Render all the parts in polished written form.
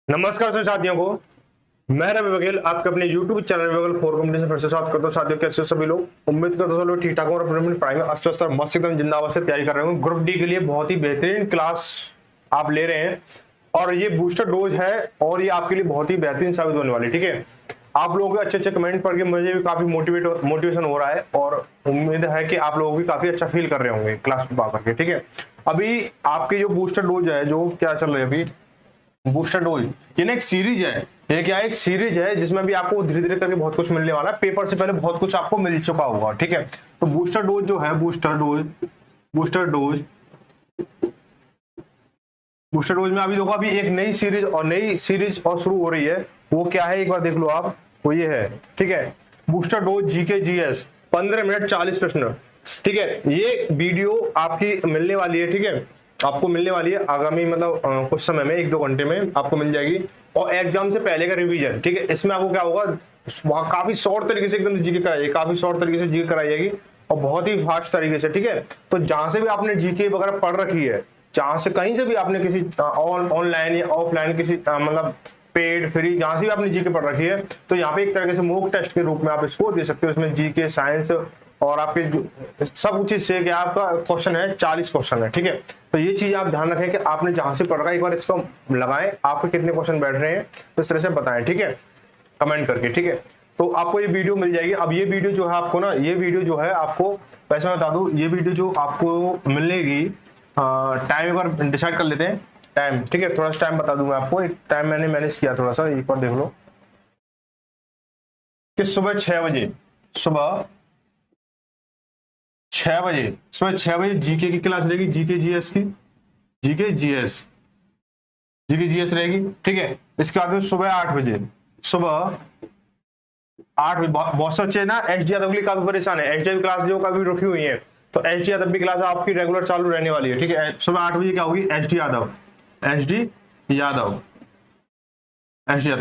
नमस्कार सभी साथियों को। मैं रवि बघेल आपके अपने YouTube channel Baghel for competition फिर से स्वागत करता हूं। साथियों कैसे हो सभी लोग? उम्मीद करता हूं सब लोग ठीक ठाक हो और अपने पढ़ाई में अस्त व्यस्त और मस्त एकदम जिंदाबाद से तैयारी कर रहे हो। ग्रुप डी के लिए बहुत ही बेहतरीन क्लास आप ले रहे हैं और ये बूस्टर डोज है और ये आपके लिए बहुत ही बेहतरीन साबित होने वाली। ठीक है, आप लोगों के अच्छे कमेंट पढ़ के मुझे भी काफी मोटिवेशन हो रहा है और उम्मीद है कि आप लोग भी काफी अच्छा फील कर रहे होंगे क्लास को पा करके। ठीक है, अभी आपके जो बूस्टर डोज है जो क्या चल रहे हैं अभी बूस्टर डोज, ये ना एक सीरीज है। ये क्या है? एक सीरीज है जिसमें भी आपको धीरे धीरे करके बहुत कुछ मिलने वाला है। पेपर से पहले बहुत कुछ आपको मिल चुका होगा। ठीक है, तो बूस्टर डोज जो है बूस्टर डोज में अभी देखो अभी एक नई सीरीज और शुरू हो रही है। वो क्या है एक बार देख लो आप, वो ये है। ठीक है, booster dose GK GS 15 minute 40 प्रश्न। ठीक है, ये वीडियो आपकी मिलने वाली है। ठीक है, आपको मिलने वाली है आगामी मतलब कुछ समय में 1-2 घंटे में आपको मिल जाएगी। और एग्जाम से पहले का रिवीजन। ठीक है, इसमें आपको क्या होगा, वहां काफी शॉर्ट तरीके से एकदम जीके कराई जाएगी, काफी शॉर्ट तरीके से जीके कराई जाएगी और बहुत ही फास्ट तरीके से। ठीक है, तो जहां से भी आपने जीके वगैरह पढ़ रखी है, जहां से कहीं से भी आपने किसी ऑनलाइन या ऑफलाइन किसी मतलब पेड फ्री जहां से भी आपने जीके पढ़ रखी है, तो यहाँ पे एक तरीके से मॉक टेस्ट के रूप में आप इसको दे सकते हो। इसमें जीके साइंस और आपके सब चीज से क्या आपका क्वेश्चन है, 40 क्वेश्चन है। ठीक है, तो ये चीज आप ध्यान रखें कि आपने जहां से पढ़ रखा है एक बार इसको लगाएं, आपके कितने क्वेश्चन बैठ रहे हैं तो इस तरह से बताएं। ठीक है, कमेंट करके। ठीक है, तो आपको ये वीडियो मिल जाएगी। अब ये वीडियो जो है आपको ना, ये वीडियो जो है आपको वैसे मैं बता दूं, ये वीडियो जो आपको मिलेगी टाइम एक बार डिसाइड कर लेते हैं टाइम। ठीक है, थोड़ा सा टाइम बता दूं मैं आपको। एक टाइम मैंने मैनेज किया थोड़ा सा, एक बार देख लो कि सुबह 6 बजे सुबह 6 बजे जीके की क्लास रहेगी। जीके जीएस की जीके जीएस रहेगी। ठीक है, इसके बाद में सुबह 8 बजे बहुत से बच्चे ना एच डी यादव के लिए काफी परेशान है। एच डी क्लास जो काफी रुकी हुई है, तो एच डी यादव की क्लास आपकी रेगुलर चालू रहने वाली है। ठीक है, सुबह 8 बजे क्या होगी, एच डी यादव।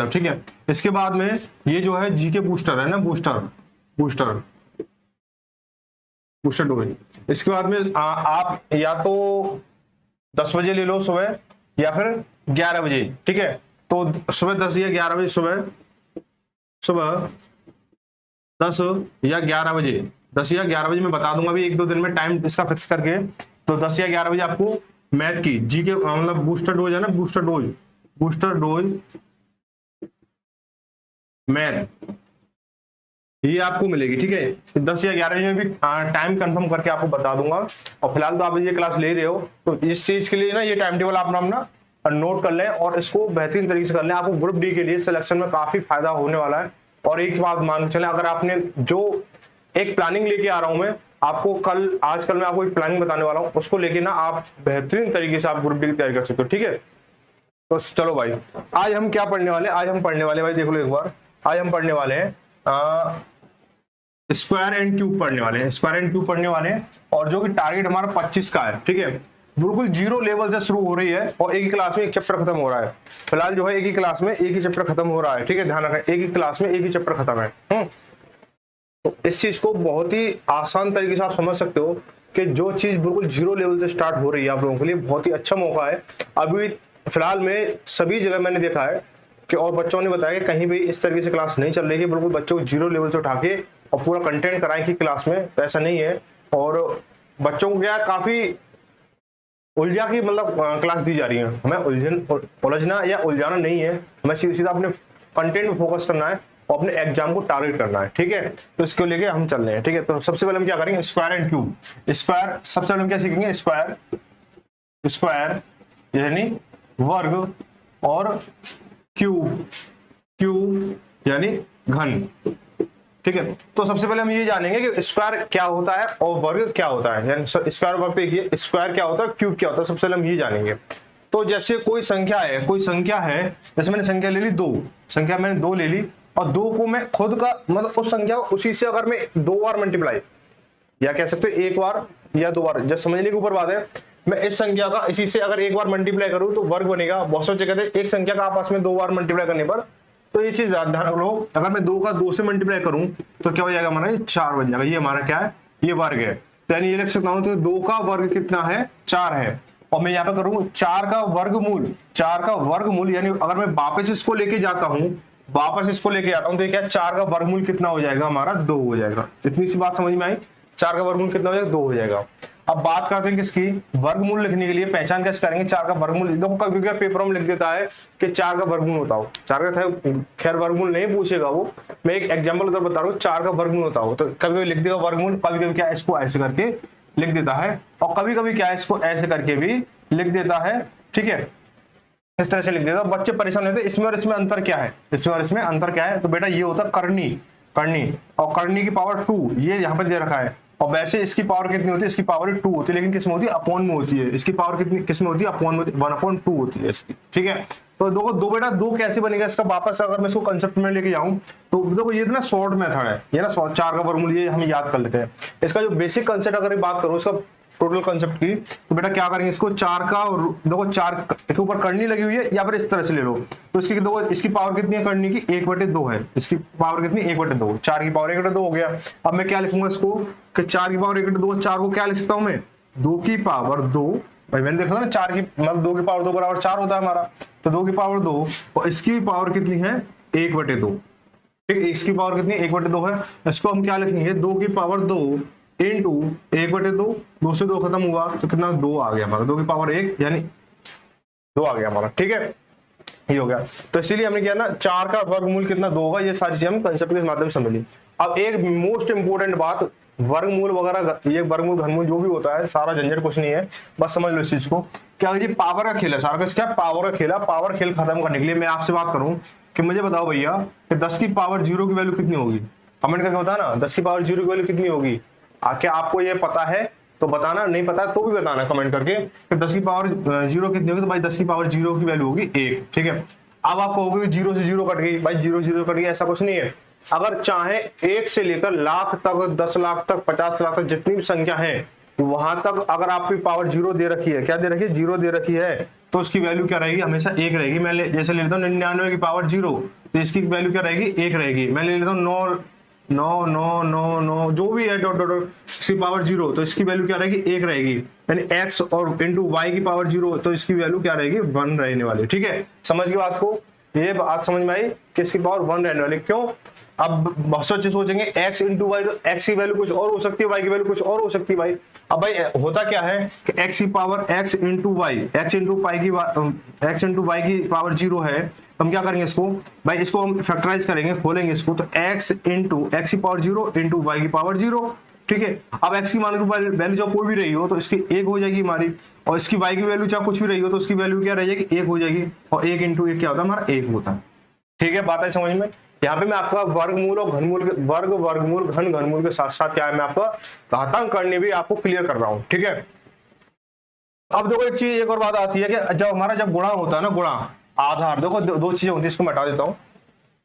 ठीक है, इसके बाद में ये जो है जीके बूस्टर है ना, बूस्टर डोज। इसके बाद में आप या तो 10 बजे ले लो सुबह या फिर 11 बजे। ठीक है, तो सुबह 10 या 11 बजे, सुबह 10 या 11 बजे, 10 या 11 बजे मैं बता दूंगा अभी 1-2 दिन में टाइम इसका फिक्स करके। तो 10 या 11 बजे आपको मैथ की जीके मतलब बूस्टर डोज है ना, बूस्टर डोज मैथ ये आपको मिलेगी। ठीक है, 10 या 11 बजे में भी टाइम कंफर्म करके आपको बता दूंगा। और फिलहाल तो आप ये क्लास ले रहे हो, तो इस चीज के लिए ना ये टाइम टेबल आप अपना नोट कर लें और इसको बेहतरीन तरीके से कर लें। आपको ग्रुप डी के लिए सिलेक्शन में काफी फायदा होने वाला है। और एक बात मान के चले, अगर आपने जो एक प्लानिंग लेके आ रहा हूं मैं आपको आजकल मैं आपको एक प्लानिंग बताने वाला हूँ, उसको लेके ना आप बेहतरीन तरीके से आप ग्रुप डी की तैयारी कर सकते हो। ठीक है, तो चलो भाई, आज हम क्या पढ़ने वाले? आज हम पढ़ने वाले भाई देख लो एक बार, आज हम पढ़ने वाले हैं स्क्वायर एंड क्यूब पढ़ने वाले हैं और जो कि टारगेट हमारा 25 का है। ठीक है, बिल्कुल 0 लेवल से शुरू हो रही है और एक ही क्लास में एक चैप्टर खत्म हो रहा है। फिलहाल जो है एक ही क्लास में एक ही चैप्टर खत्म हो रहा है। ठीक है, ध्यान रखें, एक ही क्लास में एक ही चैप्टर खत्म है। तो इस चीज को बहुत ही आसान तरीके से आप समझ सकते हो कि जो चीज बिल्कुल 0 लेवल से स्टार्ट हो रही है आप लोगों के लिए बहुत ही अच्छा मौका है। अभी फिलहाल में सभी जगह मैंने देखा है कि और बच्चों ने बताया कि कहीं भी इस तरीके से क्लास नहीं चल रही है, बिल्कुल बच्चों को 0 लेवल से उठा के और पूरा कंटेंट कराएं कि क्लास में, तो ऐसा नहीं है। और बच्चों को क्या काफी उलझा की मतलब क्लास दी जा रही है। हमें उलझना या उलझाना नहीं है, हमें सीधा अपने कंटेंट में फोकस करना है और अपने एग्जाम को टारगेट करना है। ठीक है, तो इसको लेके हम चल रहे हैं। ठीक है, तो सबसे पहले हम क्या करेंगे, स्क्वायर एंड क्यूब। स्क्वायर सबसे पहले हम क्या सीखेंगे, स्क्वायर यानी वर्ग और क्यूब यानी घन। ठीक है, तो सबसे पहले हम ये जानेंगे कि स्क्वायर क्या होता है और वर्ग क्या होता है, यानी स्क्वायर वर्ग पे स्क्वायर क्या होता है, क्यूब क्या होता है, सबसे पहले हम ये जानेंगे। तो जैसे कोई संख्या है, जैसे मैंने संख्या ले ली 2, संख्या मैंने 2 ले ली और 2 को मैं खुद का मतलब उस संख्या उसी से अगर मैं 2 बार मल्टीप्लाई या कह सकते हो 1 बार या 2 बार, जब समझने के ऊपर बात है, मैं इस संख्या का इसी से अगर 1 बार मल्टीप्लाई करूं तो वर्ग बनेगा। बहुत से कहते हैं एक संख्या का आपस में 2 बार मल्टीप्लाई करने पर, तो ये चीज ध्यान रख लो, अगर मैं 2 का 2 से मल्टीप्लाई करूं तो क्या हो जाएगा हमारा, 4 बन जाएगा। ये हमारा क्या है, ये वर्ग है। तो यानी ये लिख सकता हूं, तो 2 का वर्ग कितना है, 4 है। और मैं यहाँ पे करूँ 4 का वर्गमूल, 4 का वर्गमूल, यानी अगर मैं वापस इसको लेके जाता हूँ, वापस इसको लेके आता हूँ, तो क्या 4 का वर्गमूल कितना हो जाएगा हमारा, 2 हो जाएगा। इतनी सी बात समझ में आई, 4 का वर्गमूल कितना हो जाएगा, 2 हो जाएगा। अब बात करते हैं किसकी, वर्गमूल लिखने के लिए पहचान कैसे करेंगे 4 का वर्गमूल। देखो कभी कभी पेपर में लिख देता है कि 4 का वर्गमूल बताओ, 4 का खैर वर्गमूल नहीं पूछेगा वो, मैं एक एग्जांपल उधर बता रहा हूँ, 4 का वर्गमूल बताओो, तो कभी कभी लिख देगा वर्गमूल, कभी कभी क्या इसको ऐसे करके लिख देता है, और कभी कभी क्या इसको ऐसे करके भी लिख देता है, ठीक है, इस तरह से लिख देता है। बच्चे परेशान होते हैं इसमें और इसमें अंतर क्या है, इसमें और इसमें अंतर क्या है, तो बेटा ये होता है करनी, करनी, और करनी की पावर 2 ये यहाँ पे दे रखा है, और वैसे इसकी पावर कितनी होती है, इसकी पावर 2 होती है, लेकिन किसमें होती है, अपॉन में होती है। इसकी पावर कितनी किसमें होती है, अपॉन में, 1/2 होती है इसकी, ठीक है। तो दो बेटा 2 कैसे बनेगा इसका, वापस अगर मैं इसको कंसेप्ट में लेके जाऊं तो देखो ये ना शॉर्ट मेथड है, ये ना 4 का वर्गमूल, ये हम याद कर लेते हैं। इसका जो बेसिक कंसेप्ट अगर बात करूं इसका टोटल कंसेप्ट की, तो बेटा क्या करेंगे, इसको 4 का, देखो 4 के ऊपर करनी लगी हुई है, या फिर इस तरह से ले लो, तो इसकी देखो इसकी पावर कितनी है करनी की, 1/2 है, इसकी पावर कितनी, 1/2, 4 की पावर 1/2 हो गया। अब मैं क्या लिखूंगा इसको कि 4 की पावर 1/2, 4 को क्या लिख सकता हूं मैं, 2 की पावर 2, भाई मैंने देखा था ना 4 की मतलब 2 की पावर 2 बराबर 4 होता है हमारा, तो 2 की पावर 2, और इसकी पावर कितनी है, 1/2, ठीक है, इसकी पावर कितनी 1/2 है। इसको हम क्या लिखेंगे, 2 की पावर 2 इंटू 1/2, 2 से 2 खत्म हुआ तो कितना, 2 आ गया हमारा, 2 की पावर 1 यानी 2 आ गया हमारा, ठीक है, ये हो गया। तो इसीलिए हमने किया ना 4 का वर्गमूल कितना 2 होगा, ये सारी चीजें हम कंसेप्ट के माध्यम से समझ ली। अब एक मोस्ट इंपोर्टेंट बात, वर्गमूल वगैरह, ये वर्गमूल घनमूल जो भी होता है सारा झंझट कुछ नहीं है, बस समझ लो इस चीज को। क्या ये पावर का खेल है सारा का, क्या पावर का खेल है। पावर खेल खत्म करने के लिए मैं आपसे बात करूं कि मुझे बताओ भैया कि 10 की पावर 0 की वैल्यू कितनी होगी, कमेंट करके बताना 10 की पावर 0 की वैल्यू कितनी होगी। क्या आपको ये पता है तो बताना, नहीं पता तो भी बताना कमेंट करके कि 10 की पावर 0 कितनी होगी, तो भाई 10 की पावर 0 की वैल्यू होगी 1, ठीक है। अब आप कहोगे 0 से 0 कट गई, भाई 0 0 कट गई, ऐसा कुछ नहीं है। अगर चाहे 1 से लेकर लाख तक, 10 लाख तक, 50 लाख तक जितनी भी संख्या है वहां तक अगर आपकी पावर 0 दे रखी है, क्या दे रखी है, 0 दे रखी है, तो उसकी वैल्यू क्या रहेगी, हमेशा 1 रहेगी। मैं जैसे ले लेता हूँ 99 की पावर 0, तो इसकी वैल्यू क्या रहेगी, 1 रहेगी। मैं ले लेता हूँ 9 जो भी है डॉट डॉट इसकी पावर 0, तो इसकी वैल्यू क्या रहेगी, 1 रहेगी। यानी x और इंटू वाई की पावर 0, तो इसकी वैल्यू क्या रहेगी, 1 रहने वाली, ठीक है। समझ गए बात को, ये बात समझ में आई कि इसकी पावर 1 रहने वाली। क्यों, अब बहुत से बच्चे सोचेंगे x इंटू वाई, तो x की वैल्यू कुछ और हो सकती है, y की वैल्यू कुछ और हो सकती है। भाई अब भाई होता क्या है कि x की power x into y, x into y की पावर 0 है, हम क्या करेंगे इसको, भाई इसको हम फैक्टराइज करेंगे, खोलेंगे इसको, तो x इंटू एक्स की पावर 0 इंटू वाई की पावर 0, ठीक है। अब x की मान लो वैल्यू जो कोई भी रही हो तो इसकी 1 हो जाएगी हमारी, और इसकी y की वैल्यू चाहे कुछ भी रही हो तो उसकी वैल्यू क्या रह जाएगी, 1 हो जाएगी, और 1 इंटू 1 क्या होता है हमारा, 1 होता है, ठीक है। बात है समझ में। यहाँ पे मैं आपका वर्गमूल और घनमूल के वर्गमूल घनमूल के साथ साथ क्या है, मैं आपका घातांक करने भी आपको क्लियर कर रहा हूँ, ठीक है। अब देखो एक चीज, एक और बात आती है कि जब हमारा गुणा होता है ना, गुणा आधार, देखो दो चीजें होती है, इसको मैं हटा देता हूँ।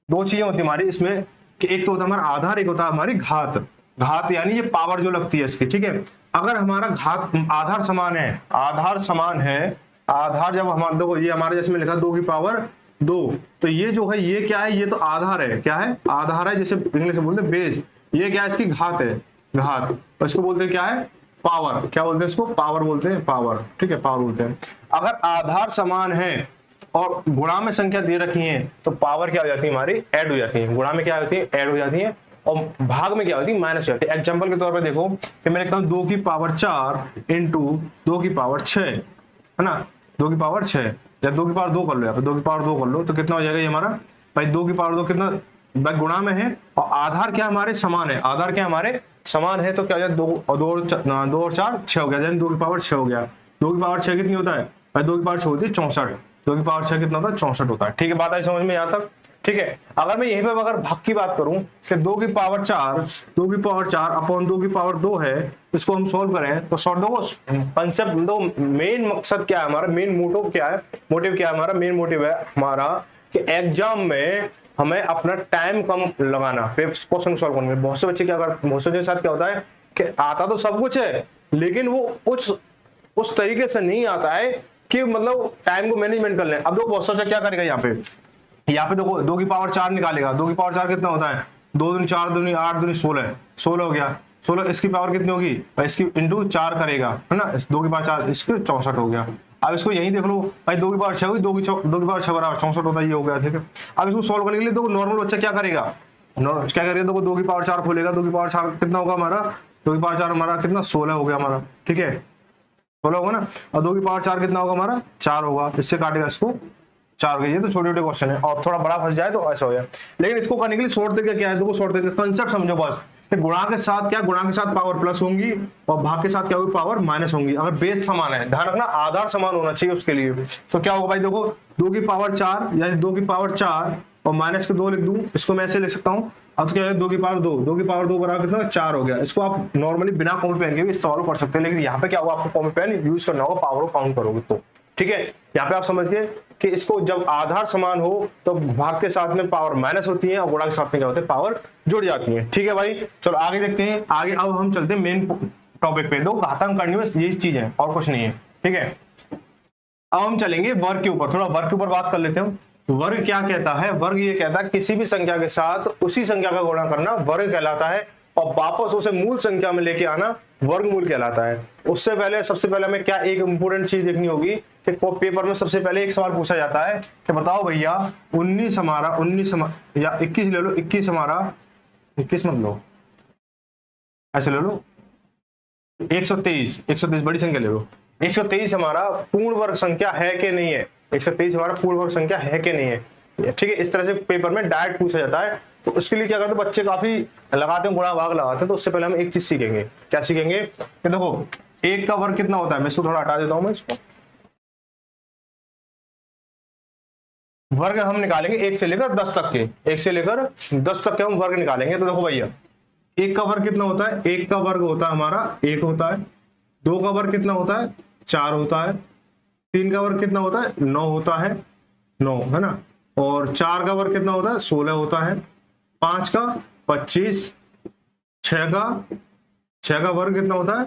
2 चीजें होती है हमारी इसमें कि एक तो होता है हमारा आधार, एक होता है हमारी घात। घात यानी ये पावर जो लगती है इसकी, ठीक है। अगर हमारा घात आधार समान है, आधार जब हमारा, देखो ये हमारे जैसे में लिखा 2 की पावर 2, तो ये जो है ये क्या है, ये तो आधार है, क्या है, आधार है, जैसे इंग्लिश में बोलते हैं बेस। ये क्या है, इसकी घात है, घात, और इसको बोलते हैं क्या है, पावर। क्या बोलते हैं इसको, पावर बोलते हैं, पावर, ठीक है, पावर बोलते हैं। अगर आधार समान है और गुणा में संख्या दे रखी है तो पावर क्या हो जाती है हमारी, ऐड हो जाती है। गुणा में क्या होती है, ऐड हो जाती है, और भाग में क्या होती है, माइनस हो जाती है। एग्जांपल के तौर पे देखो कि मैं लिखता हूँ 2 की पावर 4 इंटू 2 की पावर 6, है ना, 2 की पावर 6, या 2 की पावर 2 कर लो, यहाँ पे 2 की पावर 2 कर लो, तो कितना हो जाएगा ये हमारा, भाई 2 की पावर 2 कितना, भाई गुणा में है, और आधार क्या हमारे समान है, आधार क्या हमारे समान है, तो क्या हो जाए 2 और 4 6 हो गया, यानी 2 की पावर 6 हो गया। 2 की पावर 6 कितनी होता है, भाई 2 की पावर 6 होती है 64, 2 की पावर 6 कितना होता है, 64 होता है, ठीक है। बात आई समझ में यहाँ तक, ठीक है। अगर मैं यहीं पे अगर भाग की बात करूं कि 2 की पावर 4 अपॉन 2 की पावर 2 है, इसको हम सॉल्व करें तो सॉल्व दो कंसेप्ट, दो मेन मकसद क्या है हमारा, मेन मोटिव क्या है, हमारा मेन मोटिव है हमारा कि एग्जाम में हमें अपना टाइम कम लगाना क्वेश्चन सॉल्व करने में। बहुत से बच्चे क्या करते, बहुत से के साथ क्या होता है कि आता तो सब कुछ है लेकिन वो उस तरीके से नहीं आता है कि मतलब टाइम को मैनेजमेंट कर लें। अब देखो बहुत सा क्या करेगा, यहाँ पे देखो 2 की पावर 4 निकालेगा, 2 की पावर 4 कितना होता है, 2 दूनी 4 दूनी 8 दूनी 16 हो गया, 16 इसकी पावर कितनी होगी, इसकी इंटू 4 करेगा, है ना, 2 की पावर 4 इसके 64 हो गया। अब इसको यही देख लो भाई, 2 की पावर 6 हुई, 2 की पावर 6 बराबर 64 होता है, ये हो गया। ठीक है, अब इसको सॉल्व करने के लिए देखो नॉर्मल बच्चा क्या करेगा, क्या करेगा, देखो 2 की पावर 4 खोलेगा, 2 की पावर 4 कितना होगा हमारा, 2 की पावर 4 हमारा कितना 16 हो गया हमारा। ठीक है, 16 होगा ना, और 2 की पावर 4 कितना होगा हमारा 4 होगा, इससे काटेगा इसको 4 गई। ये तो छोटे छोटे क्वेश्चन है, और थोड़ा बड़ा फंस जाए तो ऐसा हो जाए। लेकिन इसको करने के लिए शॉर्ट तरीका क्या है, देखो शॉर्ट तरीका कंसेप्ट समझो बस। गुणा के साथ क्या, गुणा के साथ पावर प्लस होंगी और भाग के साथ क्या होगी, पावर माइनस होंगी। अगर बेस समान है, ध्यान रखना आधार समान होना चाहिए उसके लिए। तो क्या होगा भाई, देखो 2 की पावर 4 यानी 2 की पावर 4 और माइनस के 2 लिख दूं, इसको मैं ऐसे लिख सकता हूँ। अब तो क्या है, 2 की पावर 2, 2 की पावर 2 बराबर कितना 4 हो गया। इसको आप नॉर्मली बिना कॉपी पेन के भी सॉल्व कर सकते हैं, लेकिन यहाँ पे क्या होगा, आपको कॉपी पेन यूज करना होगा, पावर को काउंट करोगे तो। ठीक है, यहाँ पे आप समझ गए कि इसको जब आधार समान हो तो भाग के साथ में पावर माइनस होती है और गुणा के साथ में क्या होते हैं, पावर जुड़ जाती है। ठीक है भाई, चलो आगे देखते हैं। आगे अब हम चलते हैं मेन टॉपिक पे। दो घातांक करनी है, यही चीज है और कुछ नहीं है। ठीक है, अब हम चलेंगे वर्ग के ऊपर, थोड़ा वर्ग के ऊपर बात कर लेते हैं। वर्ग क्या कहता है, वर्ग ये कहता है किसी भी संख्या के साथ उसी संख्या का गुणा करना वर्ग कहलाता है, और वापस उसे मूल संख्या में लेके आना वर्गमूल कहलाता है। उससे पहले सबसे पहले हमें क्या एक इंपोर्टेंट चीज देखनी होगी कि पेपर में सबसे पहले एक सवाल पूछा जाता है कि बताओ भैया 19 हमारा 19 या 21 ले लो, 21 हमारा 21 मत लो, ऐसे ले लो 123 बड़ी संख्या ले लो। 123 हमारा पूर्ण वर्ग संख्या है कि नहीं है, 123 हमारा पूर्ण वर्ग संख्या है कि नहीं है। ठीक है, इस तरह से पेपर में डायरेक्ट पूछा जाता है। तो उसके लिए क्या करते हैं बच्चे, काफी लगाते हैं, गुणा भाग लगाते हैं। तो उससे पहले हम एक चीज सीखेंगे, क्या सीखेंगे कि देखो 1 का वर्ग कितना होता है। मैं इसको थोड़ा हटा देता हूं, मैं इसको वर्ग हम निकालेंगे 1 से लेकर 10 तक के, 1 से लेकर 10 तक के हम वर्ग निकालेंगे। तो देखो भैया 1 का वर्ग कितना होता है, 1 का वर्ग होता है हमारा 1 होता है। 2 का वर्ग कितना होता है 4 होता है। 3 का वर्ग कितना होता है 9 होता है, 9 है ना। और 4 का वर्ग कितना होता है 16 होता है। 5 का 25, 6 का वर्ग कितना होता है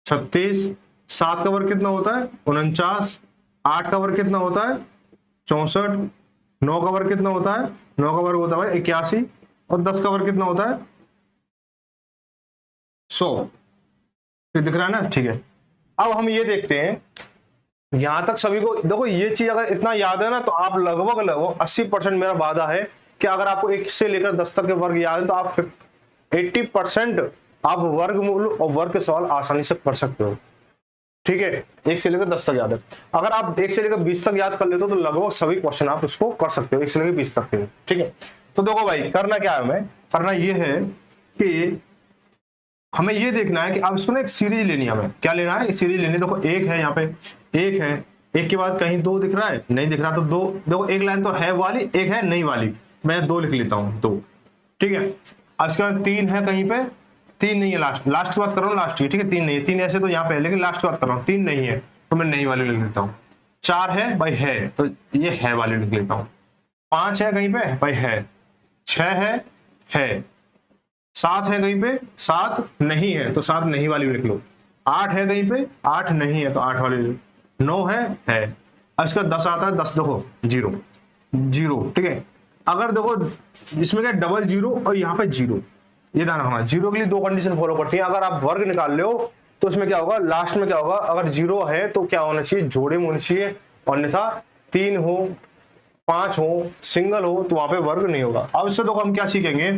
36, 7 का वर्ग कितना होता है 49, 8 का वर्ग कितना होता है 64, 9 का वर्ग कितना होता है 9 का वर्ग होता है 81, और 10 का वर्ग कितना होता है 100। दिख रहा है ना। ठीक है, अब हम ये देखते हैं यहां तक सभी को। देखो ये चीज अगर इतना याद है ना तो आप लगभग 80% मेरा वादा है कि अगर आपको 1 से लेकर 10 तक के वर्ग याद है तो आप 80% आप वर्गमूल और वर्ग के सवाल आसानी से कर सकते हो। ठीक है, 1 से लेकर 10 तक याद है। अगर आप 1 से लेकर 20 तक याद कर लेते हो तो लगभग सभी क्वेश्चन आप उसको कर सकते हो 1 से लेकर 20 तक के। ठीक है, तो देखो भाई करना क्या है, हमें करना ये है कि हमें ये देखना है कि अब इसको ना एक सीरीज लेनी है। हमें क्या लेना है, एक सीरीज लेनी है। देखो 1 है, यहाँ पे 1 है, 1 के बाद कहीं 2 दिख रहा है, नहीं दिख रहा, तो 2 देखो, एक लाइन तो है वाली, एक है नहीं वाली, मैं 2 लिख लेता हूँ 2। ठीक है, अब इसके बाद 3 है, कहीं पे 3 नहीं है, लास्ट की बात कर रहा हूँ, लास्ट की। ठीक है, 3 नहीं है, 3 ऐसे तो यहाँ पे है, लेकिन लास्ट की बात कर रहा हूँ, 3 नहीं है तो मैं नहीं वाली लिख लेता हूँ। 4 है भाई, है तो ये है वाली लिख लेता हूँ। 5 है कहीं पे भाई, है। 6 है। 7 है कहीं पे, 7 नहीं है तो 7 नहीं वाली लिख लो। 8 है कहीं पे, 8 नहीं है तो 8 वाली लिख लो। 9 है। अब इसका 10 आता है, 10 देखो 0। ठीक है, अगर देखो इसमें क्या डबल 0 और यहाँ पे 0, ये ध्यान रखना। 0 के लिए 2 कंडीशन फॉलो करती है। अगर आप वर्ग निकाल ले हो तो उसमें क्या होगा, लास्ट में क्या होगा, अगर 0 है तो क्या होना चाहिए, जोड़े में होनी चाहिए, और अन्यथा 3 हो 5 हो सिंगल हो तो वहां पे वर्ग नहीं होगा। अब इससे देखो हम क्या सीखेंगे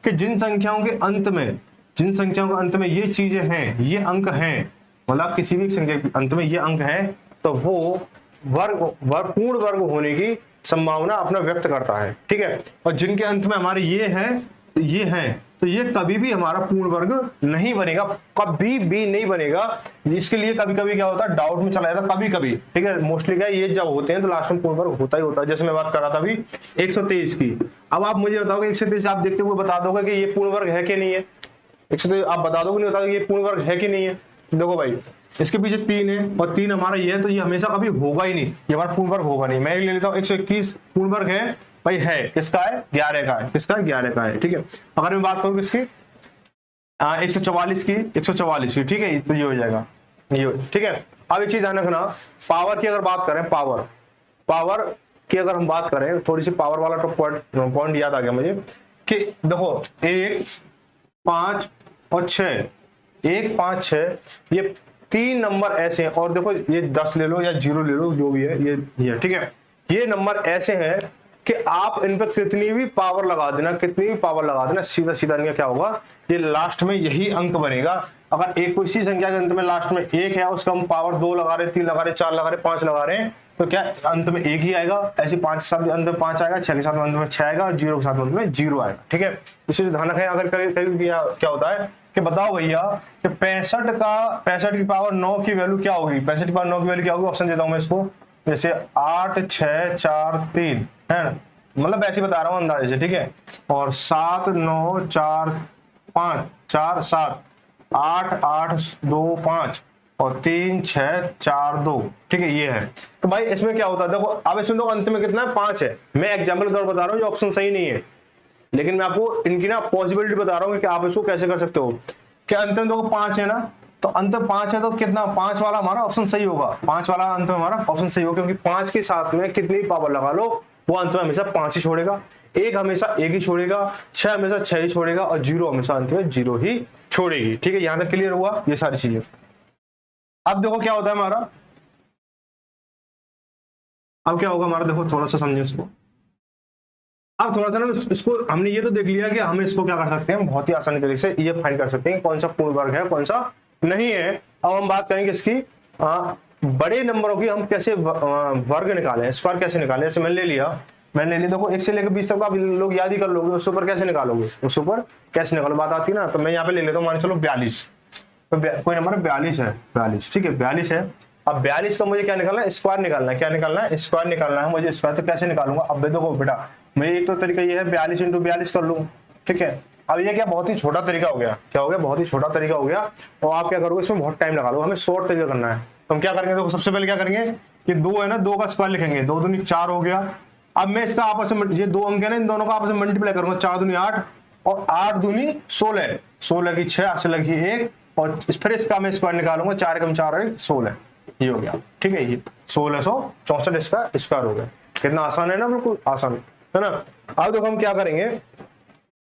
कि जिन संख्याओं के अंत में ये चीजें हैं, ये अंक हैं, मतलब किसी भी संख्या के अंत में ये अंक हैं, तो वो पूर्ण वर्ग होने की संभावना अपना व्यक्त करता है। ठीक है, और जिनके अंत में हमारे ये है तो ये कभी भी हमारा पूर्ण वर्ग नहीं बनेगा, कभी भी नहीं बनेगा। इसके लिए कभी कभी क्या होता है, डाउट में चला जाता कभी कभी। ठीक है, मोस्टली क्या ये जब होते हैं तो लास्ट में पूर्ण वर्ग होता ही होता है। जैसे मैं बात कर रहा था अभी 123 की। अब आप मुझे बताओगे 123 आप देखते हुए बता दोगे कि ये पूर्ण वर्ग है कि नहीं है। 123 आप बता दोगे, नहीं बताओगे ये पूर्ण वर्ग है कि नहीं है। देखो भाई इसके पीछे 3 है और 3 हमारा ये है, तो ये हमेशा कभी होगा ही नहीं, ये हमारा पूर्ण वर्ग होगा नहीं। मैं ले लेता हूँ 121 पूर्ण वर्ग है भाई, है किसका है 11 का है, किसका 11 का है। ठीक है, अगर मैं बात करूं किसकी 144 की, ठीक है, तो ये हो जाएगा ये। ठीक है, अब एक चीज ध्यान रखना, पावर की अगर बात करें, पावर की अगर हम बात करें, थोड़ी सी पावर वाला तो पॉइंट याद आ गया मुझे कि देखो 1, 5 और 6, 1, 5, 6 ये 3 नंबर ऐसे हैं, और देखो ये 10 ले लो या 0 ले लो, जो भी है ये ठीक है। ये नंबर ऐसे हैं कि आप इन पे कितनी भी पावर लगा देना, कितनी भी पावर लगा देना, सीधा सीधा इनका क्या होगा, ये लास्ट में यही अंक बनेगा। अगर एक कोई सी संख्या के अंत में लास्ट में 1 है, उसका हम पावर 2 लगा रहे, 3 लगा रहे, 4 लगा रहे, 5 लगा रहे हैं, तो क्या अंत में 1 ही आएगा। ऐसे 5 के साथ अंत में 5 आएगा, 6 के साथ अंत में 6 आएगा, और 0 के साथ अंत में 0 आएगा। ठीक है, इसे ध्यान रखें। अगर कभी क्या होता है कि बताओ भैया कि 65 की पावर 9 की वैल्यू क्या होगी, 65 की पावर 9 की वैल्यू क्या होगी, ऑप्शन देता हूं मैं इसको, जैसे 8 6 4 3 है, मतलब ऐसे बता रहा हूँ अंदाजे से। ठीक है, और 7 9 4 5 4 7 8 8 2 5 और 3 6 4 2। ठीक है, ये है। तो भाई इसमें क्या होता है, देखो अब इसमें तो अंत में कितना है, 5 है। मैं एग्जाम्पल के तौर पर बता रहा हूँ, ये ऑप्शन सही नहीं है, लेकिन मैं आपको इनकी ना पॉसिबिलिटी बता रहा हूँ कि आप इसको कैसे कर सकते हो। क्या अंत में देखो 5 है ना, तो अंत में 5 है, तो कितना 5 वाला हमारा ऑप्शन सही होगा, 5 वाला अंत में हमारा ऑप्शन सही होगा, क्योंकि 5 के साथ में कितनी पावर लगा लो, वो अंत में हमेशा 5 ही छोड़ेगा, 1 हमेशा 1 ही छोड़ेगा, 6 हमेशा 6 ही छोड़ेगा, और 0 हमेशा अंत में 0 ही छोड़ेगी। ठीक है, यहां तक क्लियर हुआ ये सारी चीजें। अब देखो क्या होता है हमारा, अब क्या होगा हमारा, देखो थोड़ा सा समझिए इसको। अब थोड़ा सा ना इसको हमने ये तो देख लिया कि हम इसको क्या कर सकते हैं, बहुत ही आसानी तरीके से ये फाइंड कर सकते हैं कौन सा पूर्ण वर्ग है कौन सा नहीं है। अब हम बात करेंगे इसकी बड़े नंबरों की, हम कैसे वर्ग निकालें, स्क्वायर कैसे निकालें। जैसे मैंने ले लिया देखो 1 से लेकर 20 तक आप लोग याद ही कर लोगे, उसके ऊपर कैसे निकालोगे, उसके ऊपर कैसे निकालो, बात आती है ना। तो मैं यहाँ पे ले लेता हूँ, मान चलो 42, तो कोई नंबर 42 है, 42। ठीक है, 42 है। अब 42 का मुझे क्या निकालना है, स्क्वायर निकालना है। क्या निकालना है, स्क्वायर निकालना है मुझे। स्क्वायर तो कैसे निकालूंगा, अब देखो बेटा, मैं एक तो तरीका ये है 42 × 42 कर लूँ। ठीक है, अब ये क्या बहुत ही छोटा तरीका हो गया, क्या हो गया, बहुत ही छोटा तरीका हो गया। और आप क्या करोगे, इसमें बहुत टाइम लगा लो, हमें शॉर्ट तरीका करना है। तो हम क्या करेंगे, देखो सबसे पहले क्या करेंगे, ये 2 है ना, 2 का स्क्वायर लिखेंगे, 2 दूनी 4 हो गया। अब मैं इसका आपस में, ये 2 अंक है ना, इन दोनों का आपस में मल्टीप्लाई करूंगा, 4 दूनी 8 और 8 दूनी 16, 16 की 6, 8 लगी 1, और फिर इसका मैं स्क्वायर निकालूंगा, 4 × 4 = 16, ये हो गया। ठीक है, ये 1664 इसका स्क्वायर हो गया। कितना आसान है ना, बिल्कुल आसान है ना। अब देखो हम क्या करेंगे,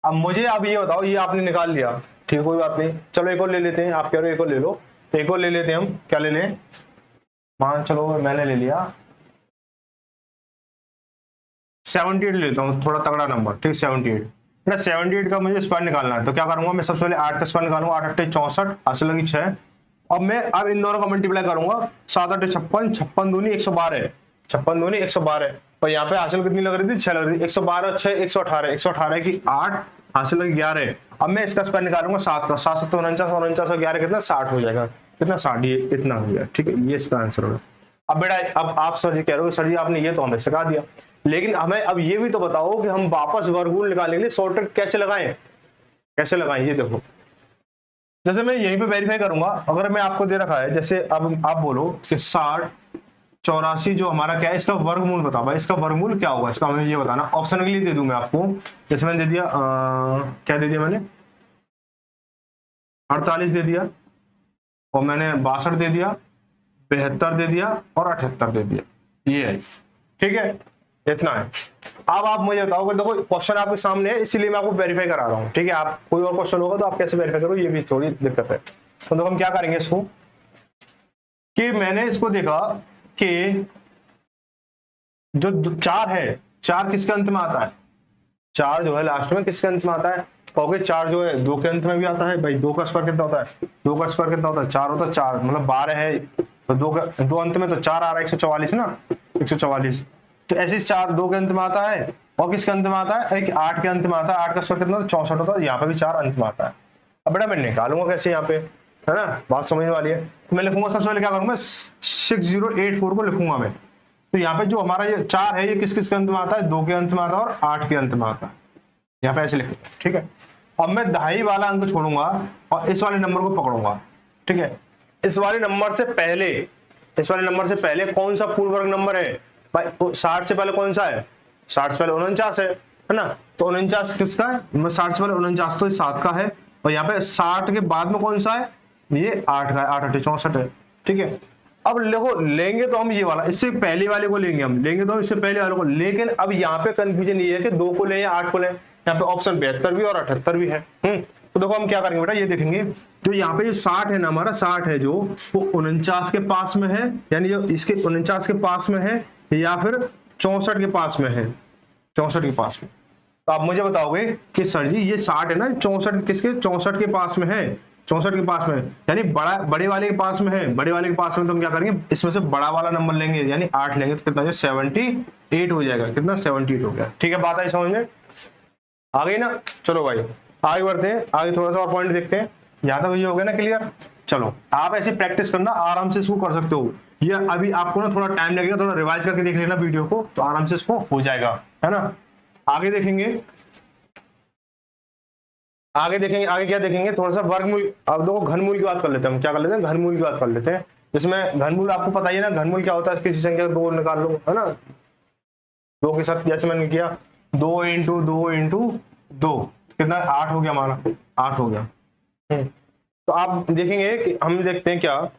अब मुझे अब ये बताओ, ये आपने निकाल लिया, ठीक है, कोई बात नहीं, चलो एक और ले लेते हैं। आप कह रहे हो एक और ले लो, एक और ले लेते हैं हम। क्या ले लें, मान चलो मैंने ले लिया 78 ले लेता हूँ, थोड़ा तगड़ा नंबर। ठीक, 78 ना, 78 का मुझे स्क्वायर निकालना है। तो क्या करूंगा, मैं सबसे पहले 8 का स्क्वायर निकालूंगा, 8 × 8 = 64, 8 लगी 6। अब मैं अब इन दोनों का मल्टीप्लाई करूंगा, 7 × 8 = 56, 56 दूनी 112, 56 दूनी 112, और यहाँ पे हासिल कितनी लग रही थी, 6 लग रही थी, 112 और 6 118, 118 की 8 हासिल लगी 11। अब मैं इसका स्क्वायर निकालूंगा 7 का, 7 × 7 = 49, 49 और 11 कितना 60 हो जाएगा, कितना 60, ये इतना हो गया। ठीक है, ये इसका आंसर होगा। अब बेटा अब आप सर जी कह रहे हो, सर जी आपने ये तो हमें सिखा दिया, लेकिन हमें अब ये भी तो बताओ कि हम वापस वर्गमूल निकालने के लिए शॉर्ट ट्रिक कैसे लगाएं, कैसे लगाएं। ये देखो, जैसे मैं यहीं पे वेरीफाई करूंगा, अगर मैं आपको दे रखा है, जैसे अब आप बोलो कि 60 84 जो हमारा क्या है, इसका वर्गमूल बताओ भाई, इसका वर्गमूल क्या होगा, इसका हमें ये बताना। ऑप्शन के लिए दे दूं मैं आपको, जैसे मैंने दे दिया क्या दे दिया मैंने, 48 दे दिया, और मैंने 62 दे दिया, 72 दे दिया, और 78 दे दिया, ये है। ठीक है, इतना है। अब आप मुझे बताओ, देखो क्वेश्चन आपके सामने है, इसीलिए मैं आपको वेरीफाई करा रहा हूँ। ठीक है, आप कोई और क्वेश्चन होगा तो आप कैसे वेरीफाई करो, ये भी थोड़ी दिक्कत है। तो देखो हम क्या करेंगे इसको, कि मैंने इसको देखा कि जो 4 है, 4 किसके अंत में आता है, 4 जो है लास्ट में किसके अंत में आता है, कहोगे 4 जो है 2 के अंत में भी आता है। भाई 2 का स्क्वायर कितना होता है, 2 का स्क्वायर कितना होता है, 4 होता है, 4 मतलब 12 है, तो 2 अंत में तो 4 आ रहा है, 144 ना, 144। तो ऐसे 4 2 के अंत में आता है, और किसके अंत में आता है, एक 8 के अंत में आता है, 8 का स्क्वायर कितना होता है, 64 होता है, यहाँ पे भी 4 अंत में आता है। अब बेटा मैं निकालूंगा कैसे यहाँ पे, है ना, बात समझने वाली है। तो मैं लिखूंगा, सबसे पहले क्या करूंगा, 6084 को लिखूंगा मैं। तो यहाँ पे जो हमारा ये 4 है, ये किस किस के अंत में आता है, 2 के अंत में आता है और 8 के अंत में आता है, यहाँ पे ऐसे लिखूंगा। ठीक है, अब मैं दहाई वाला अंक छोड़ूंगा और इस वाले नंबर को पकड़ूंगा। ठीक है, इस वाले नंबर से पहले कौन सा पूर्ण वर्ग नंबर है भाई, 60 से पहले कौन सा है, 60 से पहले 49 है ना। तो 49 किसका है, 60 से पहले 49 तो 7 का है, और यहाँ पे 60 के बाद में कौन सा है, ये 8 का है, 8 8 64 है। ठीक है, अब देखो लेंगे तो हम ये वाला, इससे पहले वाले को लेंगे, हम लेंगे तो हम इससे पहले वाले को, लेकिन अब यहाँ पे कंफ्यूजन ये है कि 2 को लें या 8 को लें। यहाँ पे ऑप्शन 72 भी और 78 भी है। तो देखो हम क्या करेंगे बेटा, ये देखेंगे तो यहाँ पे जो 60 है ना हमारा, 60 है जो वो 49 के पास में है, यानी जो इसके 49 के पास में है या फिर 64 के पास में है, 64 के पास में। तो आप मुझे बताओगे कि सर जी ये 60 है ना, 64 किसके, 64 के पास में है, 64 के पास में, यानी बड़े वाले के पास में है, बड़े वाले के पास में। तो हम क्या करेंगे, इसमें से बड़ा वाला नंबर लेंगे यानी 8 लेंगे, तो कितना हो जाएगा, 78 हो जाएगा। कितना, 78 हो गया। ठीक है, बात आई समझ में, आ गई ना। चलो भाई आगे बढ़ते हैं, आगे थोड़ा सा और पॉइंट देखते हैं। यहाँ तक ये हो गया ना क्लियर। चलो आप ऐसे प्रैक्टिस करना, आराम से इसको कर सकते हो। ये अभी आपको ना थोड़ा टाइम लगेगा, थोड़ा रिवाइज करके देख लेना वीडियो को, तो आराम से इसको हो जाएगा, है ना। आगे देखेंगे, आगे क्या देखेंगे, थोड़ा सा वर्गमूल। अब देखो घनमूल की बात कर लेते हैं हम, क्या कर लेते हैं, घनमूल की बात कर लेते हैं। जिसमें घनमूल आपको पता ही है ना, घनमूल क्या होता है, किसी संख्या 2 निकाल लो, है ना, 2 के साथ जैसे मैंने किया 2 इंटू 2 कितना, 8 हो गया हमारा, 8 हो गया। तो आप देखेंगे कि हम देखते हैं क्या,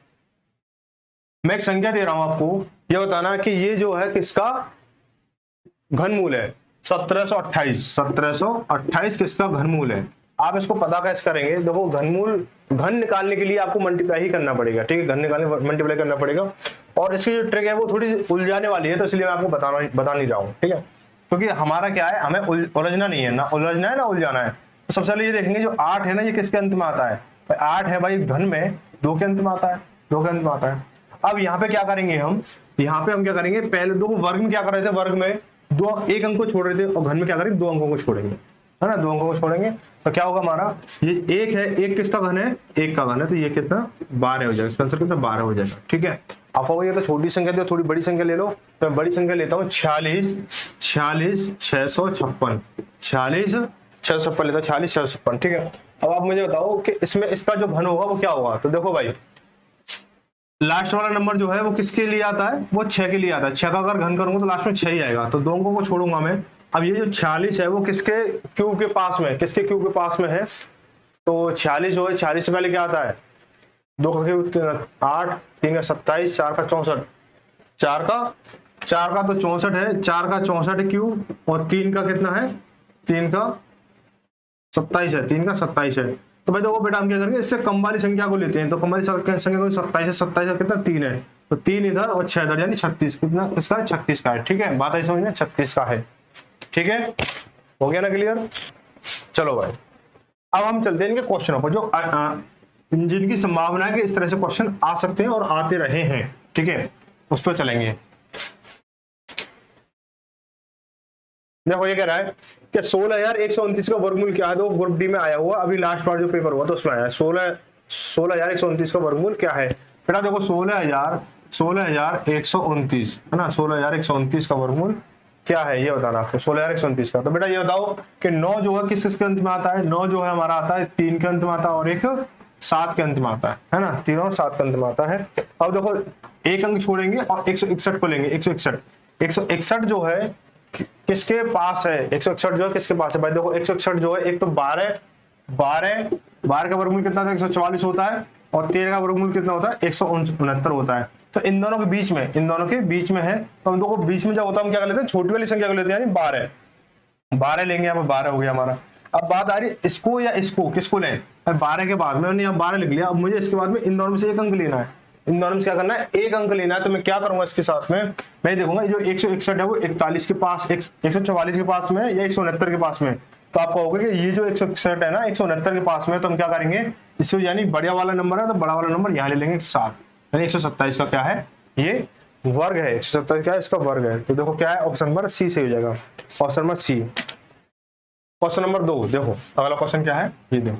मैं एक संख्या दे रहा हूं आपको, ये बताना कि ये जो है किसका घनमूल है, 1728 किसका घनमूल है। आप इसको पता कैसे करेंगे, देखो घन निकालने के लिए आपको मल्टीप्लाई ही करना पड़ेगा, ठीक है, घन निकालने मल्टीप्लाई करना पड़ेगा। और इसकी जो ट्रिक है वो थोड़ी उलझाने वाली है, तो इसलिए मैं आपको बता नहीं रहा हूँ, ठीक है, क्योंकि हमारा क्या है, हमें उलझना नहीं है, ना उलझना है ना उलझाना है। तो सबसे पहले ये देखेंगे जो 8 है ना, ये किसके अंत में आता है, 8 है भाई घन में 2 के अंत में आता है, 2 के अंत में आता है। अब यहाँ पे क्या करेंगे हम, यहाँ पे हम क्या करेंगे, पहले 2 वर्ग में क्या कर रहे थे, वर्ग में 1 अंक को छोड़ रहे थे, और घन में क्या करेंगे, 2 अंकों को छोड़ेंगे, है ना, 2 अंकों को छोड़ेंगे। तो क्या होगा हमारा, ये 1 है, 1 किसका घन है, 1 का घन है, तो ये कितना 12 हो जाएगा, इसका आंसर कितना 12 हो जाएगा। ठीक है, आप ये तो छोटी संख्या दे, थोड़ी बड़ी संख्या ले लो, तो मैं बड़ी संख्या लेता हूँ 46,656 लेता हूँ, 46,656। ठीक है, अब आप मुझे बताओ कि इसमें इसका जो घन होगा वो क्या होगा। तो देखो भाई लास्ट वाला नंबर जो है वो किसके लिए आता है, वो 6 के लिए आता है। 6 का अगर घन करूंगा तो लास्ट में 6 ही आएगा, तो 2 अंकों को छोड़ूंगा मैं। अब ये जो 46 है वो किसके क्यूब के पास में, किसके क्यूब के पास में है, तो 46 जो है, 46 से पहले क्या आता है, 2 का क्यूब 8, 3 का 27, 4 का 64, 4 का तो 64 है, 4 का 64 क्यूब, और 3 का कितना है, 3 का 27 है, 3 का 27 है। तो भाई देखो बेटा हम क्या करेंगे, इससे कम वाली संख्या को लेते हैं, तो कम वाली संख्या को 27 है, 27 का कितना 3 है, तो 3 इधर और 6 इधर, यानी 36, कितना किसका है, 36 का है। ठीक है, बात आई समझ में, 36 का है। ठीक है, हो गया ना क्लियर। चलो भाई अब हम चलते हैं इनके क्वेश्चनों पर, जो जिनकी संभावना है कि इस तरह से क्वेश्चन आ सकते हैं और आते रहे हैं। ठीक है, उस पर चलेंगे। देखो ये कह रहा है कि 16,129 का वर्गमूल क्या है, तो ग्रुप डी में आया हुआ, अभी लास्ट बार जो पेपर हुआ तो उसमें आया 16,129 का वर्गमूल क्या है। बेटा देखो 16,129 है ना, 16,129 का वर्गमूल क्या है ये बताना आपको, 16,129 का। तो बेटा ये बताओ कि 9 जो है किस के अंत में आता है, 9 जो है हमारा आता है 3 के अंत में आता है, और एक 7 के अंत में आता है ना, 3 और 7 के अंत में आता है। अब देखो एक अंक छोड़ेंगे और 161 को लेंगे, 161 जो है किसके पास है, 161 जो है किसके पास है भाई। देखो 161 जो है, एक तो 12 का वर्गमूल कितना था, 144 होता है, और 13 का वर्गमूल कितना होता है, 169 होता है। तो इन दोनों के बीच में है, तो हम दोनों बीच में जब होता है हम क्या कर लेते हैं, छोटी वाली संख्या को लेते हैं, यानी 12 लेंगे, यहाँ पे 12 हो गया हमारा। अब बात आ रही इसको या इसको, किसको लें, 12 के बाद मैंने यहाँ 12 लिख लिया, अब मुझे इसके बाद में इन दोनों में से एक अंक लेना है, इन दोनों में क्या करना है, एक अंक लेना है। तो मैं क्या करूंगा इसके साथ में, मैं देखूंगा जो 161 है वो 41 के पास, 144 के पास में या 169 के पास में। तो आप कहोगे कि ये जो 161 है ना 169 के पास में, तो हम क्या करेंगे इससे, यानी बड़ा वाला नंबर है तो बड़ा वाला नंबर यहाँ ले लेंगे 7, यानी 127 का क्या है, ये वर्ग है, 127 क्या है, इसका वर्ग है। तो देखो क्या है, ऑप्शन नंबर सी से हो जाएगा, option number C. Question number 2 देखो, अगला क्वेश्चन क्या है, ये देखो,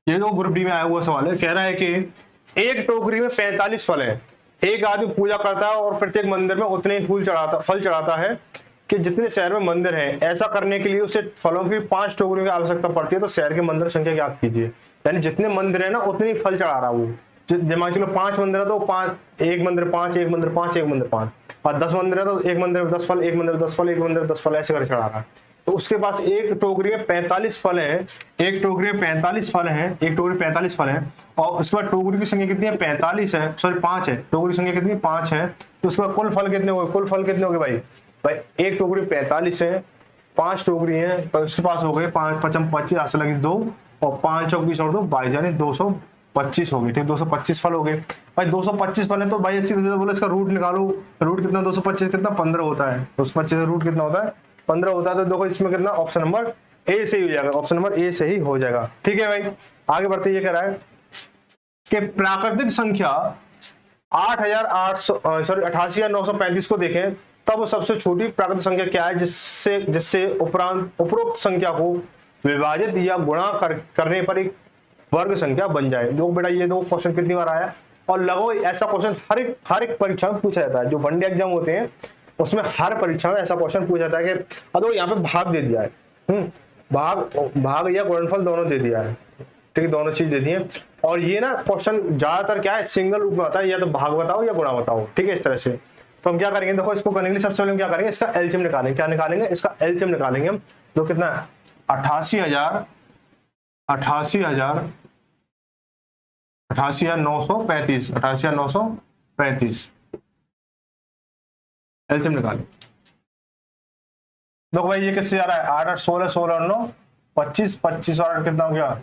ये जो ग्रुप डी में आया हुआ सवाल है, कह रहा है कि एक टोकरी में 45 फल है, एक आदमी पूजा करता है और प्रत्येक मंदिर में उतने ही फल चढ़ाता है कि जितने शहर में मंदिर हैं। ऐसा करने के लिए उसे फलों की 5 टोकरियों की आवश्यकता पड़ती है, तो शहर के मंदिर संख्या ज्ञात कीजिए। यानी जितने मंदिर है ना उतने ही फल चढ़ा रहा है वो, मान चलो 5 मंदिर है तो 5, एक मंदिर 5, एक मंदिर 5, एक मंदिर 5, और 10 मंदिर है तो एक मंदिर में 10 फल, एक मंदिर 10 फल, एक मंदिर 10 फल, ऐसे कर चढ़ा रहा है। तो उसके पास एक टोकरी में 45 फल हैं, एक टोकरी में 45 फल हैं, और उसके बाद टोकरी की संख्या कितनी है, 45 है, सॉरी 5 है, टोकरी की संख्या कितनी 5 है, तो उसके बाद कुल फल कितने हो गए, भाई एक टोकरी 45 है, 5 टोकरी है, तो उसके पास हो गए 5 5 25 लगी 2, और 5 चौक 20 और 2 22 यानी 225 हो गई। ठीक, 225 फल हो गए भाई। 225 फल है तो भाई सीधे बोले इसका रूट निकालो। रूट कितना 225 कितना 15 होता है। 225 रूट कितना होता है 15 होता है। तो देखो इसमें कितना ऑप्शन नंबर ए से ही हो जाएगा। ऑप्शन नंबर ए से ही हो जाएगा। ठीक है भाई, आगे बढ़ते ये कह रहा है कि प्राकृतिक संख्या 88,935 को देखें तब सबसे छोटी प्राकृतिक संख्या क्या है जिससे उपरोक्त संख्या को विभाजित या गुणा करने पर एक वर्ग संख्या बन जाए। देखो बेटा ये दो क्वेश्चन कितनी बार आया और लगभग ऐसा क्वेश्चन हर एक परीक्षा में पूछा जाता है। जो वनडे एग्जाम होते हैं उसमें हर परीक्षा में ऐसा क्वेश्चन पूछा जाता है कि अगर यहाँ पे भाग दे दिया है, भाग या गुणनफल दोनों दे दिया है। ठीक है, दोनों चीज दे दी है। और ये ना क्वेश्चन ज्यादातर क्या है सिंगल रूप में आता है, या तो भाग बताओ या गुणा बताओ। ठीक है, इस तरह से। तो हम क्या करेंगे, देखो इसको करने के लिए सबसे पहले हम क्या करेंगे, इसका एलसीएम निकालेंगे। क्या निकालेंगे, इसका एलसीएम निकालेंगे हम। तो कितना है 88,935 एलसीएम निकालें। देखो भाई ये किससे आ रहा है 8 8 16 16 और 9 25 25 और 8 कितना हो गया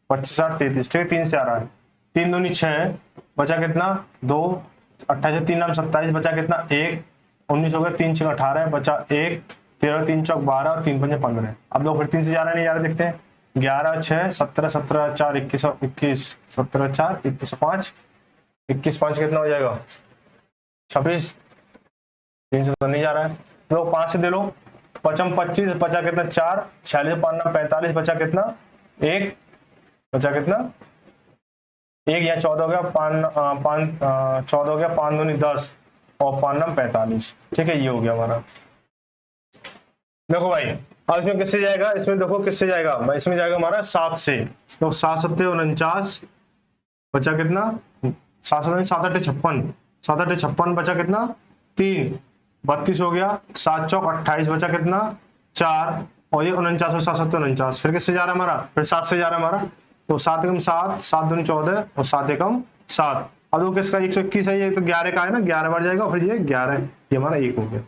25 8 33। ठीक है, 3 से आ रहा है। 3 दूनी 6 बचा कितना 2 28 3 27 बचा कितना 1 19 हो गया 3 6 18 बचा 1 13 3 चौक 12 और 3 5 15। अब दो फिर 3 से जा रहा है नहीं जा रहा, देखते हैं 11 6 17 17 4 21 21 17 4 21 5 21 5 कितना हो जाएगा 26। 3 से तो नहीं जा रहा है, तो 5 से दे लो 55 25 बचा कितना 4 46 5 45 बचा कितना 1 बचा कितना 1 या 14 हो गया 14 हो गया 5 दूनी 10 और 5 45। ठीक है, ये हो गया हमारा। देखो भाई अब इसमें किससे जाएगा, इसमें देखो किससे जाएगा भाई, इसमें जाएगा हमारा 7 से। तो 7 7 49 बचा कितना 7 7 7 8 56 7 8 56 बचा कितना 3 32 हो गया 7 चौक 28 बचा कितना 4 और ये 49 7 7 49। फिर किससे जा रहा है हमारा, फिर 7 से जा रहा है हमारा। तो 7 एकम 7 7 दूनी 14 और 7 एकम 7। अब वो किसका 121 है, ये तो 11 का है ना, 11 बार जाएगा। फिर ये 11 ये हमारा 1 हो गया।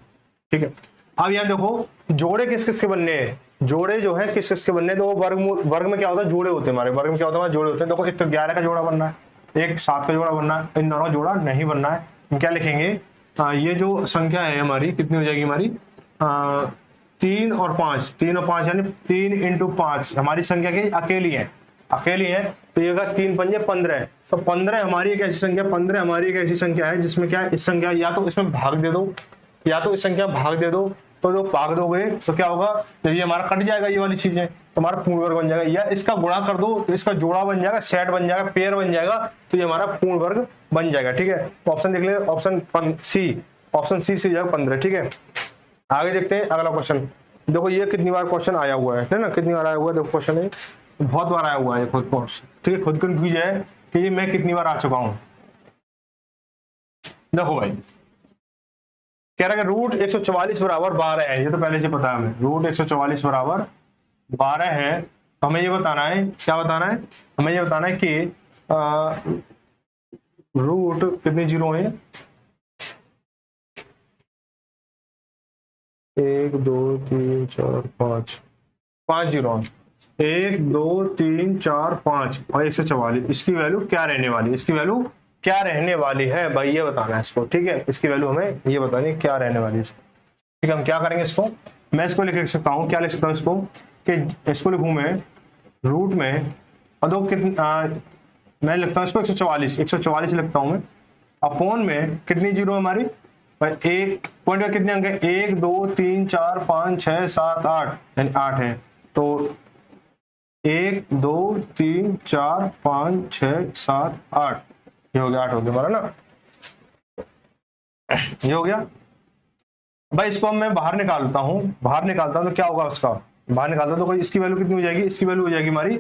ठीक है, अब यहाँ देखो जोड़े किस किस के बनने हैं, जोड़े जो है किस किस के बनने हैं। तो वर्ग में क्या होता है जोड़े होते हैं हमारे, वर्ग में क्या होता है जोड़े होते हैं। देखो एक तो 11 का जोड़ा बनना है, एक 7 का जोड़ा बनना है, इन दोनों जोड़ा नहीं बनना है। हम क्या लिखेंगे, ये जो संख्या है हमारी कितनी हो जाएगी हमारी 3 और 5 यानी 3 × 5 हमारी संख्या की अकेली है तो ये 3 पंजे 15। तो 15 हमारी एक ऐसी संख्या 15 हमारी एक ऐसी संख्या है जिसमें क्या है इस संख्या या तो इसमें भाग दे दो या तो इस संख्या भाग दे दो। तो जो भाग दोगे तो क्या होगा, जब ये हमारा कट जाएगा ये वाली चीजें तो हमारा पूर्ण वर्ग बन जाएगा, या इसका गुणा कर दो तो इसका जोड़ा बन जाएगा, सेट बन जाएगा, पेयर बन जाएगा, तो ये हमारा पूर्ण वर्ग बन जाएगा। ठीक है, तो ऑप्शन देख लें, ऑप्शन सी से जाएगा 15। ठीक है, आगे देखते हैं अगला क्वेश्चन। देखो ये कितनी बार क्वेश्चन आया हुआ है ना, कितनी बार आया हुआ है देखो क्वेश्चन है, बहुत बार आया हुआ है खुद को। ठीक है, खुद कंफ्यूज है कि ये मैं कितनी बार आ चुका हूं। देखो भाई कह रहा है रूट 144 बराबर 12 है, ये तो पहले से पता है हमें। रूट 144 बराबर 12 है, तो हमें ये बताना है, क्या बताना है, हमें ये बताना है कि रूट कितने जीरो है, 1 2 3 4 5 जीरो, 1 2 3 4 5 और 144। इसकी वैल्यू क्या रहने वाली, इसकी वैल्यू क्या रहने वाली है भाई, ये बताना है इसको। ठीक है, इसकी वैल्यू हमें ये बतानी है क्या रहने वाली है इसको। ठीक है, हम क्या करेंगे इसको, मैं इसको लिख सकता हूँ, क्या लिख सकता हूँ इसको, कि इसको लिखूं मैं रूट में दो मैं लिखता हूँ इसको 144 लिखता हूँ मैं, अपॉन में कितनी जीरो हमारी भाई, एक पॉइंट में कितने अंक है 1 2 3 4 5 6 7 8 यानी 8 है। तो 1 2 3 4 5 6 7 8 ये हो गया, 8 हो गया हमारा ना, ये हो गया भाई। इसको मैं बाहर निकालता हूं तो क्या होगा उसका, बाहर निकालता हूं तो इसकी वैल्यू कितनी हो जाएगी, इसकी वैल्यू हो जाएगी हमारी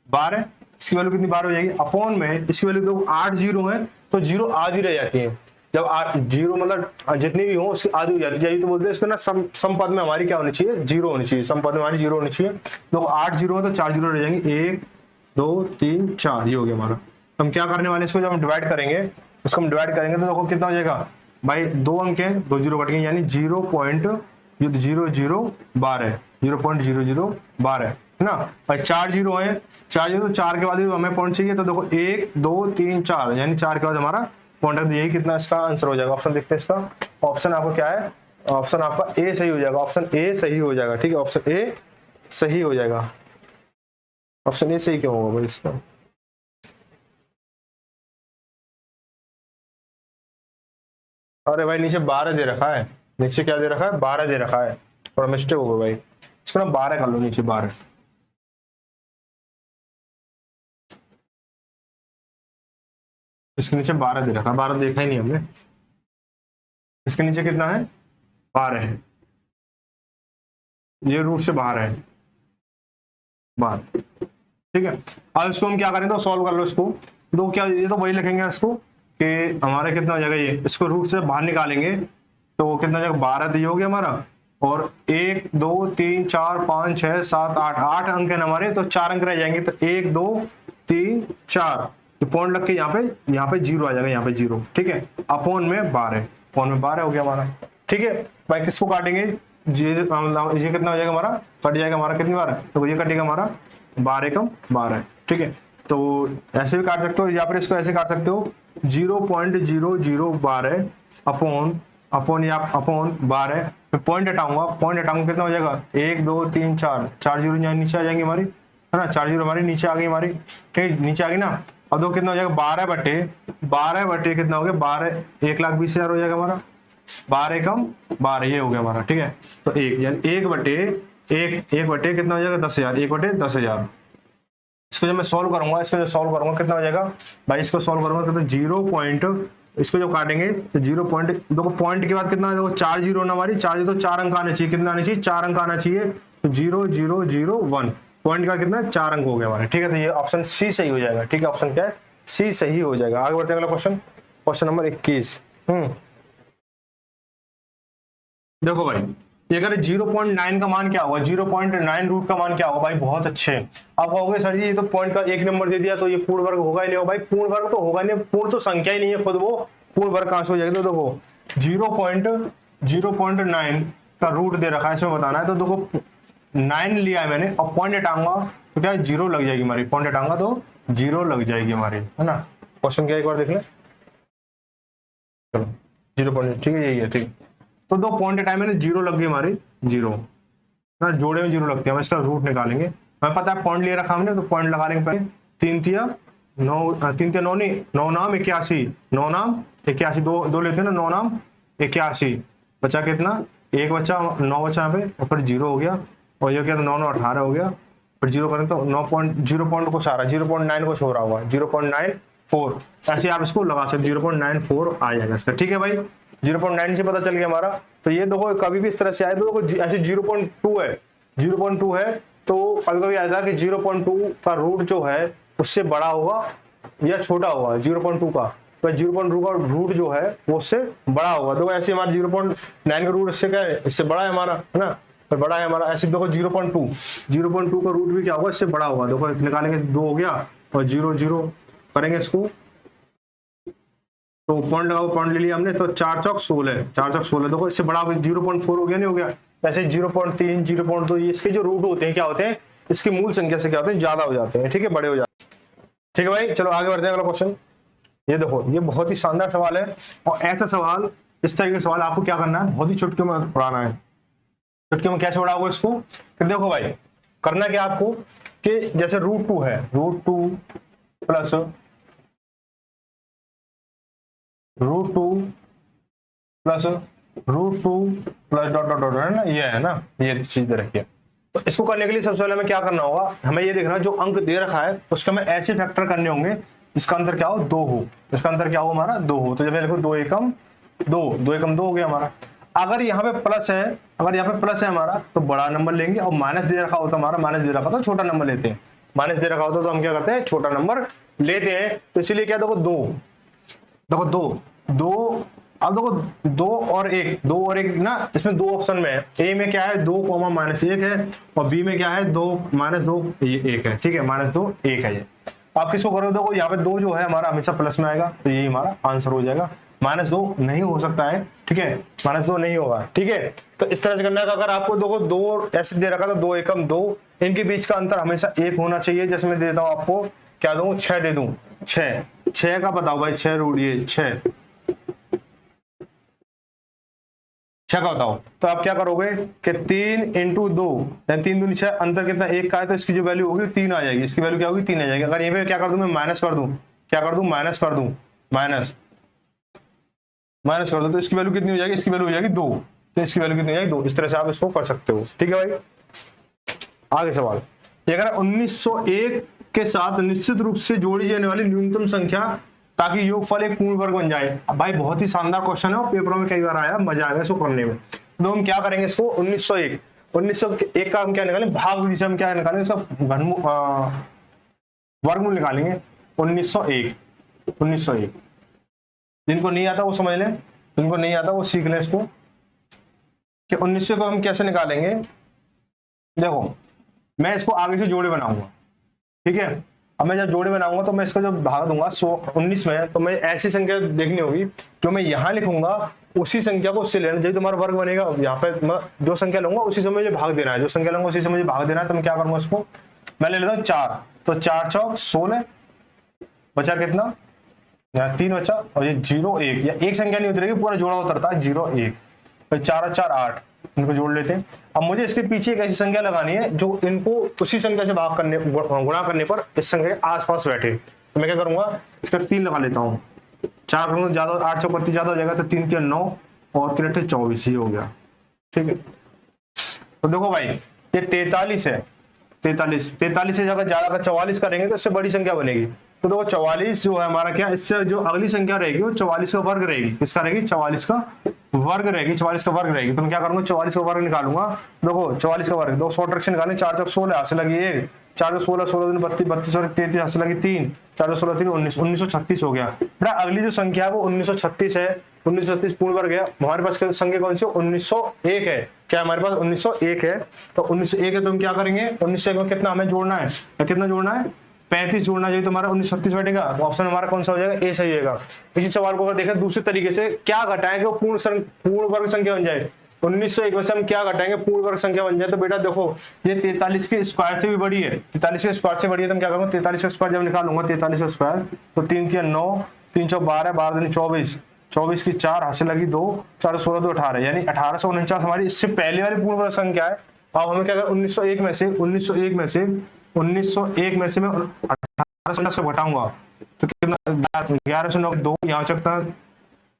12। इसकी वैल्यू कितनी 12 हो जाएगी, अपॉन में इसकी वैल्यू देखो 8 जीरो है तो जीरो आधी रह जाती है। जब 8 जीरो मतलब जितनी भी हो उसकी आधी हो जाती है, तो बोलते हैं इसको ना सम पद में हमारी क्या होनी चाहिए, जीरो होनी चाहिए, सम पद में हमारी जीरो होनी चाहिए। तो 8 जीरो है तो 4 जीरो रह जाएंगे, 1 2 3 4 ये हो गया हमारा। हम क्या करने वाले इसको, जब हम डिवाइड करेंगे तो देखो कितना हो जाएगा भाई, 2 अंक है 2 जीरो कट गए यानी 0.0012 है ना। और 4 जीरो है, 4 जीरो, तो 4 के बाद भी हमें पॉइंट चाहिए, तो देखो 1 2 3 4, यानी 4 के बाद हमारा पॉइंट है। यही कितना इसका आंसर हो जाएगा। ऑप्शन देखते हैं इसका। ऑप्शन आपका क्या है, ऑप्शन आपका ए सही हो जाएगा। ऑप्शन ए सही हो जाएगा, ठीक है, ऑप्शन ए सही हो जाएगा। ऑप्शन ए सही क्यों होगा भाई इसका? अरे भाई नीचे 12 दे रखा है, नीचे क्या दे रखा है, 12 दे रखा है, थोड़ा मिस्टेक हो गया भाई। इसको ना 12 कर लो, नीचे 12। इसके नीचे 12 दे रखा है, 12 देखा ही नहीं हमने। इसके नीचे कितना है, 12 है, ये रूट से बाहर है, 12, ठीक है। अब इसको हम क्या करें, तो सॉल्व कर लो इसको। तो क्या, ये तो वही लिखेंगे इसको कि हमारा कितना हो जाएगा, ये इसको रूट से बाहर निकालेंगे तो कितना हो जाएगा, 12 तो ये हो गया हमारा, और 1 2 3 4 5 6 7 8, 8 अंक है हमारे, तो 4 अंक रह जाएंगे। तो 1 2 3 4, तो पॉइंट लग के यहाँ पे 0 आ जाएगा, यहाँ पे 0, ठीक है। अपॉन में 12, अपॉन में 12 हो गया हमारा, ठीक है भाई। किसको काटेंगे, ये कितना हो जाएगा हमारा, कट जाएगा हमारा, कितनी बार, तो ये कटेगा हमारा 12 कम 12, ठीक है। तो ऐसे भी काट सकते हो, या फिर इसको ऐसे काट सकते हो, 0.0012 अपॉन या अपॉन 12, पॉइंट हटाऊंगा, पॉइंट हटाऊंगा कितना हो जाएगा, 1 2 3 4, 4 जीरो नीचे आ जाएंगे हमारी, है ना, 4 जीरो हमारी नीचे आ गई हमारी, ठीक है, नीचे आ गई ना। अब दो कितना हो जाएगा, 12 बटे कितना हो गया, 12, 1,20,000 हो जाएगा हमारा, 12 कम 12, ये हो गया हमारा, ठीक है। तो 1 यानी 1 बटे कितना हो जाएगा, 10,000, 1 बटे 10,000। इसको जब मैं सॉल्व करूंगा, कितना हो जाएगा भाई, इसको सॉल्व करूंगा तो 0. इसको जब काटेंगे तो 0. देखो पॉइंट के बाद कितना, देखो 4 जीरो ना हमारी, 4 जीरो तो 4 अंक आने चाहिए, कितना आने चाहिए, 4 अंक आना चाहिए, तो 0.001 पॉइंट का कितना, 4 अंक हो गया हमारे, ठीक है। तो ये ऑप्शन सी सही हो जाएगा, ठीक है, ऑप्शन क्या है, सी सही हो जाएगा। आगे बढ़ते हैं अगला क्वेश्चन, क्वेश्चन नंबर 21। देखो भाई, ये अगर 0.9 का मान क्या होगा, 0.9 रूट का मान क्या होगा भाई, बहुत अच्छे। आप कहोगे सर जी ये तो पॉइंट का 1 नंबर दे दिया, तो ये पूर्ण वर्ग होगा ही नहीं, भाई पूर्ण वर्ग तो होगा नहीं, पूर्ण तो संख्या ही नहीं है खुद, वो पूर्ण वर्ग कहां से हो जाएगा। तो देखो 0.9 का रूट दे रखा है, इसमें बताना है, तो देखो 9 लिया है मैंने, और पॉइंट हटाऊंगा तो क्या 0 लग जाएगी हमारी, पॉइंट हटाऊंगा तो 0 लग जाएगी हमारी, है ना। क्वेश्चन क्या एक बार देख ले, चलो 0. ठीक है, यही है, ठीक है। तो 2 पॉइंट टाइम है, 0 लग गई हमारी, 0 ना, जोड़े में 0 लगती है, हम इसका रूट निकालेंगे। हमें पता है पॉइंट ले रखा हमने, तो पॉइंट लगा लेंगे पहले, 3 तिया 9 नहीं, 9 नाम 81, 9 नाम 81, दो लेते हैं ना, 9 नाम 81, बचा कितना, 1 बचा, 9 बचा यहाँ पे, और फिर 0 हो गया, और ये क्या, 9 9 18 हो गया, फिर 0 करें तो 0 पॉइंट कुछ आ रहा है, 0.9 कुछ हो रहा होगा, 0.94, ऐसे आप इसको लगा सकते, 0.94 आ जाएगा इसका, ठीक है भाई। 0.9 से पता चल गया हमारा। तो ये देखो कभी भी इस तरह से आए तो देखो ऐसे 0.2 है, 0.2 है, तो कभी कभी आता है कि 0.2 का रूट जो है उससे बड़ा होगा या छोटा होगा 0.2 का, तो 0.2 का रूट जो है वो उससे बड़ा होगा। देखो ऐसे हमारा 0.9 का रूट इससे क्या है, इससे बड़ा है हमारा, है ना, तो बड़ा है हमारा। ऐसे देखो 0.2 का रूट भी क्या होगा, इससे बड़ा होगा। देखो निकालेंगे, 2 हो गया, और 0 0 करेंगे इसको, तो पॉइंट लगाओ, पॉइंट ले लिया हमने, तो 4 चौक 16, 4 चौक 16, देखो इससे बड़ा 0.4 हो गया, नहीं हो गया। ऐसे 0.3 0.2 इसके जो रूट होते हैं क्या होते हैं, इसकी मूल संख्या से क्या होते हैं, ज्यादा हो जाते हैं, ठीक है, बड़े हो जाते हैं, ठीक है भाई। चलो आगे बढ़ते हैं, अगला क्वेश्चन। ये देखो ये बहुत ही शानदार सवाल है, और ऐसा सवाल, इस तरह के सवाल आपको क्या करना है, बहुत ही चुटकियों में पढ़ाना है। चुटकियों में क्या छोड़ाओगे इसको, फिर देखो भाई करना क्या आपको, कि जैसे √2 है, √2 प्लस डॉट डॉट डॉट, है ना, ये है ना, ये चीज दे रखी है। तो इसको करने के लिए सबसे पहले हमें क्या करना होगा, हमें ये देखना जो अंक दे रखा है उसका हमें ऐसे फैक्टर करने होंगे इसका अंतर क्या हो, 2 हो, इसका अंतर क्या हो हमारा, 2 हो। तो जब मैं लिखूं 2 एकम 2 हो गया हमारा। अगर यहाँ पे प्लस है, हमारा, तो बड़ा नंबर लेंगे, और माइनस दे रखा होता हमारा, माइनस दे रखा तो छोटा नंबर लेते हैं, माइनस दे रखा होता तो हम क्या करते हैं, छोटा नंबर लेते हैं। तो इसीलिए क्या, देखो 2, अब देखो 2 और 1 ना, इसमें 2 ऑप्शन में है। ए में क्या है, 2, -1 है, और बी में क्या है, 2 -2 1 है, ठीक है, -2 1 है। ये आप किसको करोगे, देखो यहाँ पे 2 जो है हमारा हमेशा प्लस में आएगा, तो यही हमारा आंसर हो जाएगा। -2 नहीं हो सकता है, ठीक है, -2 नहीं होगा, ठीक है। तो इस तरह से करना है। अगर आपको देखो 2 ऐसे दे रखा था, 2 एकम 2, इनके बीच का अंतर हमेशा 1 होना चाहिए। जैसे मैं देता हूँ आपको, क्या दूं, 6 दे दूं, 6 का बताओ भाई, 6 रूट ये 6 का बताओ। तो आप क्या करोगे कि 3 × 2 यानी 3 दूनी 6, अंतर कितना 1 का है, तो इसकी जो वैल्यू होगी 3 आ जाएगी, इसकी वैल्यू क्या होगी 3 आ जाएगी। अगर ये पे क्या कर दूं मैं माइनस कर दूं, क्या कर दूं माइनस कर दूं, माइनस कर दूं, तो इसकी वैल्यू कितनी हो जाएगी, इसकी वैल्यू हो जाएगी 2, तो इसकी वैल्यू कितनी हो जाएगी 2। इस तरह से आप इसको कर सकते हो, ठीक है भाई। आगे सवाल ये कह रहा है 1901 के साथ निश्चित रूप से जोड़ी जाने वाली न्यूनतम संख्या ताकि योगफल एक पूर्ण वर्ग बन जाए। अब भाई बहुत ही शानदार क्वेश्चन है और पेपरों में कई बार आया, मजा आएगा इसको करने में। तो हम क्या करेंगे, इसको 1901 का हम क्या निकालेंगे, भाग विधि से हम क्या निकालेंगे, इसका वर्गमूल निकालेंगे। 1901 जिनको नहीं आता वो समझ लें, जिनको नहीं आता वो सीख लें इसको कि 1900 को हम कैसे निकालेंगे। देखो मैं इसको आगे से जोड़े बनाऊंगा, ठीक है। अब मैं जब जोड़े बनाऊंगा तो मैं इसका जब भाग दूंगा 19 में, तो मैं ऐसी संख्या देखनी होगी जो मैं यहाँ लिखूंगा उसी संख्या को उससे लेना, जब तुम्हारा वर्ग बनेगा यहाँ पे मैं जो संख्या लूंगा उसी से मुझे भाग देना है, जो संख्या लूंगा उसी से मुझे भाग देना है। तो मैं क्या करूंगा, इसको मैं ले लेता हूँ 4, तो 4 चौक 16, बचा कितना, यहाँ 3 बचा, और ये 0 1, या एक संख्या नहीं उतरेगी, पूरा जोड़ा उतरता है 0 1, तो 4 और 4 8, इनको जोड़ लेते हैं। अब मुझे इसके पीछे एक ऐसी संख्या लगानी है जो इनको उसी संख्या से भाग करने गुणा करने पर इस संख्या के आसपास बैठे। तो मैं क्या करूंगा, इसका 3 लगा लेता हूँ, 4 करूंगा ज्यादा, 8 चौक 32 ज्यादा हो जाएगा, तो 3 3 9 और 3 8 24 ही हो गया, ठीक है। तो देखो भाई ये 43 है, 43 से अगर ज्यादा 44 करेंगे तो इससे बड़ी संख्या बनेगी। तो देखो 44 जो है हमारा क्या, इससे जो अगली संख्या रहेगी वो 44 का वर्ग रहेगी। किसका रहेगी, 44 का वर्ग रहेगी, 44 का वर्ग रहेगी। तो मैं क्या करूंगा, 44 का वर्ग निकालूंगा। देखो 44 का वर्ग, दो शॉर्ट ट्रिक्स निकालने, 4 चौक 16 हाथ से लगी 1, 4 चौक 16, 16 दूनी 32, 32 और 33 हाथ से लगी 3, 4 चौक 16 3 19, 1936 हो गया। बेटा अगली जो संख्या है वो 1936 है, 1936 पूर्ण वर्ग है। हमारे पास संख्या कौन सी, 1901 है। क्या हमारे पास 1901 है, तो 1901 है तो हम क्या करेंगे, 1901 में कितना हमें जोड़ना है, कितना जोड़ना है, 35 जोड़ना चाहिए, तो हमारा 1936 बैठेगा। तो ऑप्शन हमारा कौन सा हो जाएगा, ए सही होगा। इसी सवाल को अगर देखें दूसरे तरीके से, क्या घटाएं कि वो पूर्ण वर्ग संख्या बन जाए। 1901 में से हम क्या घटाएंगे, पूर्ण वर्ग संख्या बन जाए। तो बेटा देखो ये 43 के स्क्वायर से भी बड़ी है, 43 के स्क्वायर से बड़ी है, तो हम क्या करूंगा, 43 का स्क्वायर जब निकालूंगा, 43 का स्क्वायर, तो 3 3 9, 3 चौक 12, 12 दूनी 24, 24 की 4 हाथ से लगी 2, 4 16 2 18, यानी 1849 हमारी इससे पहले वाली पूर्ण वर्ग संख्या है। अब हमें क्या करें, 1901 में से मैं 1800 से घटाऊंगा तो कितना, 11 से 9 2, यहाँ चकता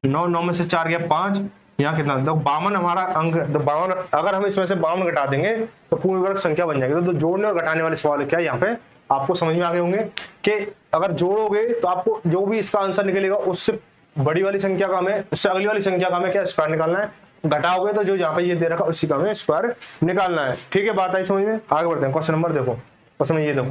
9, 9 में से 4 गया 5, यहाँ कितना, तो 52 हमारा अंक, तो 52, अगर हम इसमें से 52 घटा देंगे तो पूर्ण वर्ग संख्या बन जाएगी। तो जोड़ने और घटाने वाले सवाल क्या है यहाँ पे आपको समझ में आ गए होंगे कि अगर जोड़ोगे तो आपको जो भी इसका आंसर निकलेगा उससे बड़ी वाली संख्या का हमें, उससे अगली वाली संख्या का हमें क्या स्क्वायर निकालना है, घटाओगे तो जो यहाँ पे ये दे रखा उसी का हमें स्क्वायर निकालना है, ठीक है। बात आई समझ में, आगे बढ़ते हैं। क्वेश्चन नंबर देखो, क्वेश्चन में ये देखो,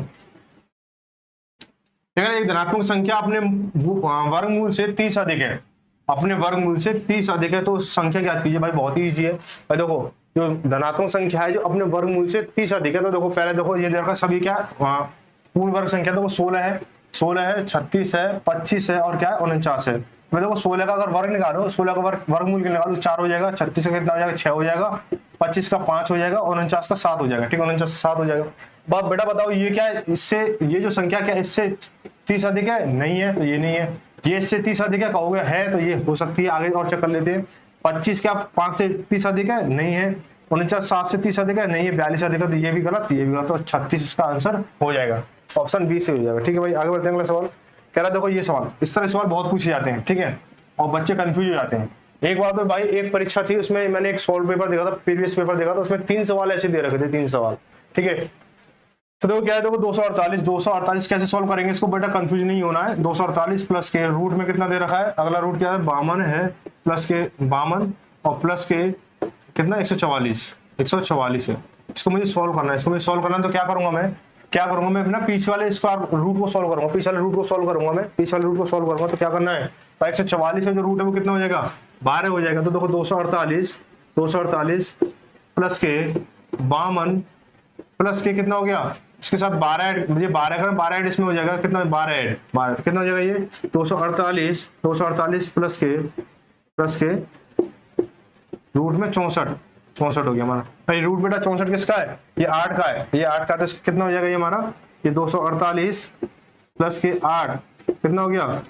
एक धनात्मक संख्या अपने वर्गमूल से 30 अधिक है, अपने वर्गमूल से 30 अधिक है, तो संख्या ज्ञात कीजिए। भाई बहुत ही इजी है भाई, देखो जो धनात्मक संख्या है जो अपने वर्गमूल से 30 अधिक है, तो देखो पहले देखो ये देखा सभी क्या पूर्ण वर्ग संख्या, तो वो 16 है, 36 है, 25 है और क्या है 49 है। मैं देखो 16 का अगर वर्ग निकालो, 16 का वर्गमूल निकालो 4 हो जाएगा, 36 का कितना हो जाएगा 6 हो जाएगा, 25 का 5 हो जाएगा, 49 का 7 हो जाएगा, ठीक है, 49 का 7 हो जाएगा। बात बेटा बताओ ये क्या है, इससे ये जो संख्या क्या इससे 30 अधिक है, नहीं है, तो ये नहीं है। ये इससे 30 अधिक है, कहोगे है, तो ये हो सकती है। आगे और चेक कर लेते हैं, 25 क्या 5 से 30 अधिक है, नहीं है। 49 7 से 30 अधिक है, नहीं है। 42 अधिक है, तो ये भी गलत, ये भी गलत, तो 36 इसका आंसर हो जाएगा, ऑप्शन बी से हो जाएगा, ठीक है भाई। आगे बढ़ते हैं, अगला सवाल कह रहा है, देखो ये सवाल, इस तरह सवाल बहुत पूछे जाते हैं, ठीक है, और बच्चे कंफ्यूज हो जाते हैं। एक बार तो भाई एक परीक्षा थी, उसमें मैंने एक सॉल्व पेपर देखा था, प्रीवियस पेपर देखा था, उसमें 3 सवाल ऐसे दे रखे थे, 3 सवाल, ठीक है। तो देखो क्या है, देखो 248 कैसे सॉल्व करेंगे इसको, बेटा कंफ्यूज नहीं होना है। 248 प्लस के रूट में कितना दे रखा है, अगला रूट क्या है 52 है, प्लस के 52 और प्लस के कितना 144 है। इसको मुझे सॉल्व करना है, इसको मुझे सॉल्व करना है, तो क्या करूंगा मैं अपना पीछे वाले स्क्वायर रूट को सॉल्व करूंगा, पीछे वाले रूट को सॉल्व करूंगा मैं, पीछे वाले रूट को सॉल्व करूंगा। तो क्या करना है, 144 का जो रूट है वो कितना हो जाएगा 12 हो जाएगा। तो देखो 248 प्लस के 52 प्लस के कितना हो गया इसके साथ 12 ऐड, मुझे 12 का 12 ऐड इसमें हो जाएगा, कितना 12 ऐड 12 कितना हो जाएगा ये 248 प्लस के रूट में 64 हो गया हमारा भाई। रूट बेटा 64 किसका है, ये 8 का है, ये 8 का, तो कितना हो जाएगा ये हमारा, ये 248 प्लस के 8 कितना हो गया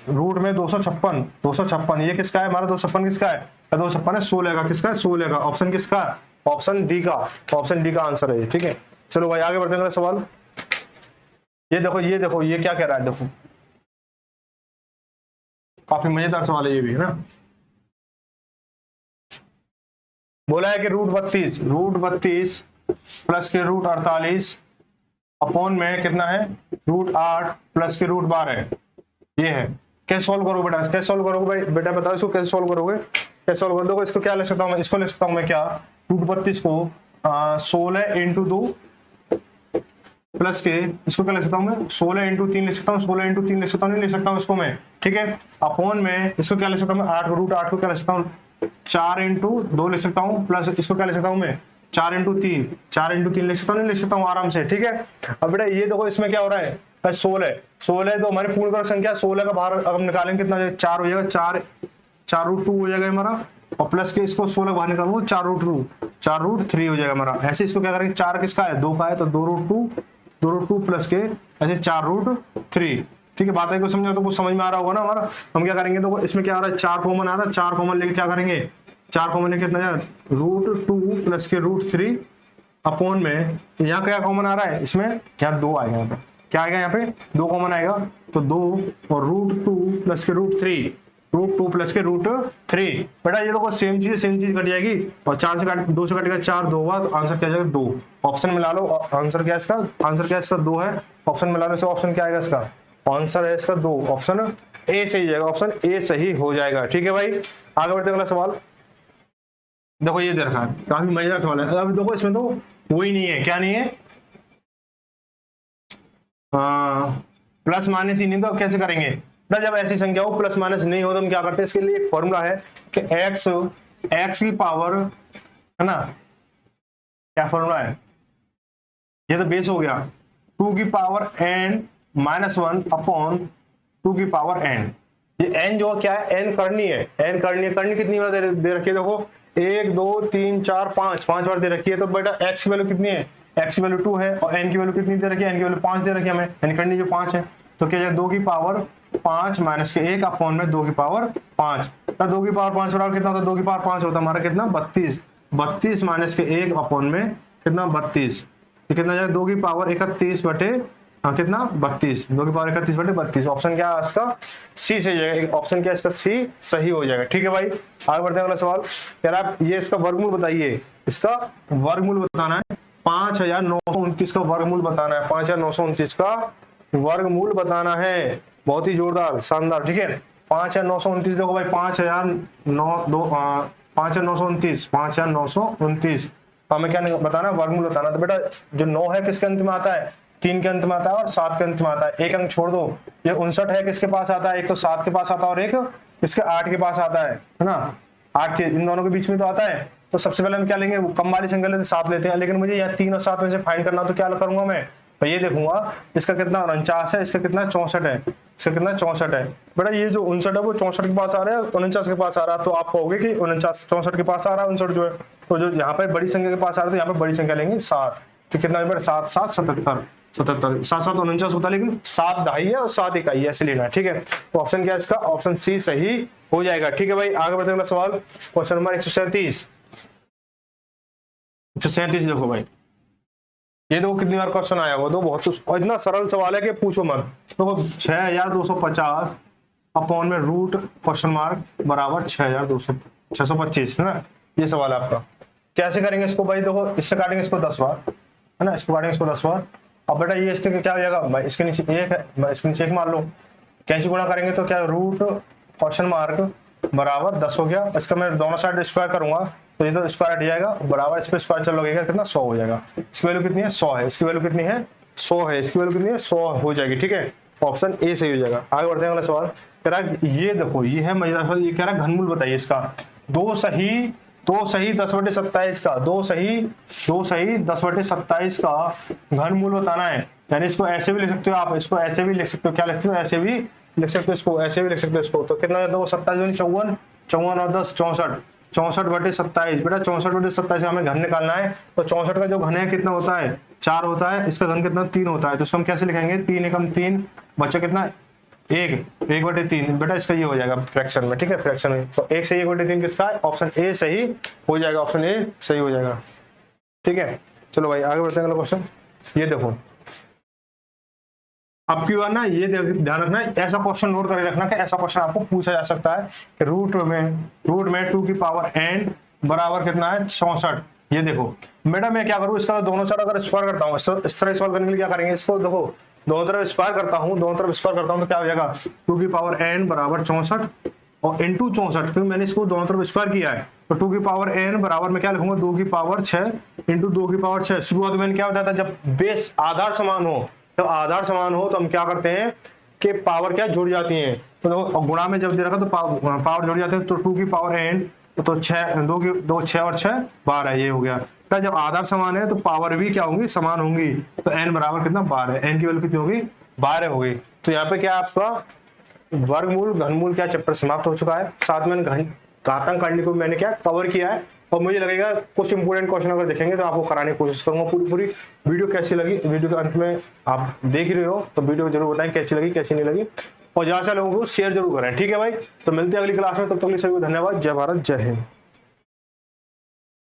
रूट में 256 ये किसका है हमारा, 256 किसका है, 256 है 16 का, किसका है 16 का, ऑप्शन किसका है, ऑप्शन डी का आंसर है ये, ठीक है। चलो भाई आगे बढ़ते हैं, अगला सवाल ये देखो ये क्या कह रहा है, देखो काफी मजेदार सवाल है ये भी, है ना। बोला है कि रूट 32 प्लस के रूट 48 अपॉन में कितना है रूट 8 प्लस के रूट 12 ये है। कैसे सॉल्व करोगे बेटा, कैसे सॉल्व करोगे भाई, बेटा बताओ इसको कैसे सॉल्व करोगे, कैसे सॉल्व कर दोगे। इसको क्या लिख सकता हूँ मैं, इसको लिख सकता हूँ मैं क्या, रूट 32 को 16 इंटू 2 प्लस के, इसको क्या लिख सकता हूँ मैं 16 इंटू 3 लिख सकता हूँ, 16 इंटू 3 लिख सकता हूँ, नहीं लिख सकता हूँ इसको मैं, ठीक है। अपॉन में इसको क्या लिख सकता हूँ मैं 8 रूट 8 को क्या लिख सकता हूँ 4 इंटू 2 लिख सकता हूँ, प्लस इसको क्या लिख सकता हूँ मैं 4 इंटू 3 लिख सकता हूँ, नहीं लिख सकता हूँ आराम से, ठीक है। अब बेटा ये देखो इसमें क्या हो रहा है 16 तो हमारी पूर्ण वर्ग संख्या 16 का बाहर अब हम निकालेंगे कितना 4 हो जाएगा, 4 रूट 2 हो जाएगा हमारा, और प्लस के इसको 16 बाहर निकालूंगा 4 रूट 3 हो जाएगा हमारा। ऐसे इसको क्या करेंगे 4 किसका है 2 का है, तो 2 रूट 2 प्लस के ऐसे 4 रूट 3, ठीक है। बात है को समझा तो कुछ समझ में आ रहा होगा ना हमारा। हम क्या करेंगे तो इसमें क्या आ रहा है 4 कॉमन आ रहा है, 4 कॉमन लेके क्या करेंगे 4 कॉमन लेके कितना यार रूट 2 प्लस के रूट 3 अपॉन में यहाँ क्या कॉमन आ रहा है, इसमें यहाँ 2 आएगा, यहाँ पे क्या आएगा, यहाँ पे 2 कॉमन आएगा, तो 2 और रूट 2 प्लस के रूट 3 बेटा ये देखो सेम चीज कट जाएगी, और 4 से काट 2 से कटेगा 4 2 हुआ, तो आंसर क्या जाएगा 2। ऑप्शन मिला लो, आंसर क्या है इसका 2 है, ऑप्शन मिला लो, ऑप्शन क्या आएगा इसका, आंसर है इसका 2, ऑप्शन ए सही जाएगा, ऑप्शन ए सही हो जाएगा, ठीक है भाई। आगे बढ़ते हैं अगला सवाल, देखो ये दे रखा है काफी मजेदार सवाल है। अब देखो इसमें तो वही नहीं है, क्या नहीं है प्लस माइनस ही नहीं, तो अब कैसे करेंगे ना, जब ऐसी संख्या हो प्लस माइनस नहीं हो तो हम क्या करते हैं, इसके लिए एक फॉर्मूला है कि x की पावर है ना, क्या फॉर्मूला है, ये तो बेस हो गया 2 की पावर n माइनस 1 अपॉन 2 की पावर n। ये n जो क्या है n करनी है, करनी कितनी बार दे रखी है, देखो 1 2 3 4 5 बार दे रखी है, तो बेटा x की वैल्यू कितनी है, x की वैल्यू 2 है, और n की वैल्यू कितनी दे रखी है, n की वैल्यू 5 दे रखी है हमें, यानी करनी जो 5 है, तो क्या है 2 की पावर 5 माइनस के 1 अपॉन में 2 की पावर 5, 2 की पावर 5 बराबर कितना होता है, 2 की पावर 5 होता है हमारा कितना 32 माइनस के 1 अपॉन में कितना 32, ये कितना जाएगा 2 की पावर 31 बटे कितना 32, 2 की पावर 31 बटे 32, ऑप्शन क्या है इसका सी सही जाएगा, ऑप्शन क्या है इसका सी सही हो जाएगा, ठीक है भाई। आगे बढ़ते हैं अगला सवाल, कह रहा है ये इसका वर्गमूल बताइए, इसका वर्गमूल बताना है 5929 का वर्गमूल बताना है, 5929 का वर्गमूल बताना है, बहुत ही जोरदार शानदार, ठीक है। 5929 देखो भाई 5929 हमें क्या बताना वर्गमूल बताना, तो बेटा जो 9 है किसके अंत में आता है 3 के अंत में आता है और 7 के अंत में आता है, एक अंक छोड़ दो, ये 59 है किसके पास आता है, एक तो 7 के पास आता है और एक इसके 8 के पास आता है ना, 8 के इन दोनों के बीच में तो आता है। तो सबसे पहले हम क्या लेंगे कम वाली संख्या लेते 7 लेते हैं, लेकिन मुझे यहाँ 3 और 7 में से फाइंड करना, तो क्या करूंगा मैं तो ये देखूंगा इसका कितना 49 है, इसका कितना 64 है, इसका कितना 64 है। बेटा ये जो 59 है वो 64 के पास आ रहा है, 49 के पास आ रहा है, तो आप कहोगे कि 49 64 के पास आ रहा है 59 जो है, तो जो यहाँ पे बड़ी संख्या के पास आ रहा है तो यहाँ पे बड़ी संख्या लेंगे 7, तो कितना बेटा 7 7 77 77 7 7 49 होता है, लेकिन 7 ढाई है और 7 इकाई है ऐसे लेना है, ठीक है। तो ऑप्शन क्या है इसका, ऑप्शन सी सही हो जाएगा, ठीक है भाई। आगे बढ़ते हैं सवाल क्वेश्चन नंबर 137 देखो भाई, ये देखो कितनी बार क्वेश्चन आया हुआ, तो बहुत और इतना सरल सवाल है कि पूछो मत। तो 6250 अपॉन में रूट क्वेश्चन मार्क बराबर 625 है ना, ये सवाल है आपका। कैसे करेंगे इसको भाई, देखो इससे काटेंगे इसको 10 बार है ना, इसको काटेंगे इसको 10 बार। अब बेटा ये इसके क्या हो जाएगा भाई, इसके नीचे 1 है, इसके नीचे 1 मान लो, कैसे गुणा करेंगे तो क्या रूट क्वेश्चन मार्क बराबर 10 हो गया, इसका मैं दोनों साइड स्क्वायर करूंगा तो ये तो स्क्वायर हट जाएगा, बराबर इस पे स्क्वायर चल लगेगा कितना 100 हो जाएगा। इसकी वैल्यू कितनी है 100 है, इसकी वैल्यू कितनी है 100 है, इसकी वैल्यू कितनी है 100 हो जाएगी, ठीक है। ऑप्शन ए सही हो जाएगा। आगे बढ़ते हैं अगला सवाल, कह रहा है ये देखो ये है मजेदार सवाल, ये कह रहा है घनमूल बताइए इसका, दो सही 2 सही 10/27 का 2 सही 10/27 का घनमूल बताना है। यानी इसको ऐसे भी लिख सकते हो आप, इसको ऐसे भी लिख सकते हो, क्या लिखते हो, ऐसे भी लिख सकते हो, इसको ऐसे भी लिख सकते हो इसको। तो कितना 2 27 54, 54 और 10 64, 64/27। बेटा 64/27 हमें घन निकालना है। तो 64 का जो घन है कितना होता है, 4 होता है, इसका घन कितना 3 होता है। तो इसको हम कैसे लिखेंगे, 3 एकम 3 बच्चा कितना 1/3। बेटा इसका ये हो जाएगा फ्रैक्शन में, ठीक है, फ्रैक्शन में। तो 1 से 1/3 किसका है, ऑप्शन ए सही हो जाएगा, ऑप्शन ए सही हो जाएगा, ठीक है। चलो भाई आगे बढ़ते हैं अगला क्वेश्चन। ये देखो अब की बार ना ये ध्यान रखना, ऐसा क्वेश्चन नोट करके रखना कि ऐसा क्वेश्चन आपको पूछा जा सकता है कि रूट में 2 की पावर n बराबर कितना है 64। ये देखो बेटा मैं क्या करूँ, इसका दोनों साइड अगर स्क्वायर करता हूँ, इस तरह सॉल्व करने के लिए क्या करेंगे, इसको देखो दोनों तरफ स्क्वायर करता हूँ, तो क्या हो जाएगा 2 की पावर n बराबर 64 और इंटू 64, क्योंकि मैंने इसको दोनों तरफ स्क्वायर किया है। तो 2 की पावर n बराबर में क्या लिखूंगा 2 की पावर 6 इंटू 2 की पावर 6। शुरुआत में मैंने क्या बताया था, जब बेस आधार समान हो, तो आधार समान हो तो हम क्या करते हैं कि पावर क्या जुड़ जाती है। तो गुणा में जब दे रखा तो पावर जुड़ जाते हैं। तो 2 की पावर n तो 6 2 6 और 6 12, ये हो गया। तो जब आधार समान है तो पावर भी क्या होंगी, समान होंगी। तो n बराबर कितना 12, n की वैल्यू कितनी होगी 12 होगी। तो यहाँ पे क्या आपका वर्गमूल घनमूल क्या चैप्टर समाप्त हो चुका है। साथ में घातांक करने को मैंने क्या कवर किया है, और मुझे लगेगा कुछ इंपोर्टेंट क्वेश्चन अगर देखेंगे तो आपको कराने की कोशिश करूंगा। पूरी वीडियो कैसी लगी, वीडियो के अंत में आप देख रहे हो तो वीडियो जरूर बताएं कैसी लगी कैसी नहीं लगी, और ज्यादा से लोगों को शेयर जरूर करें, ठीक है भाई। तो मिलते हैं अगली क्लास में, तब तक के लिए सभी को धन्यवाद। जय भारत जय हिंद।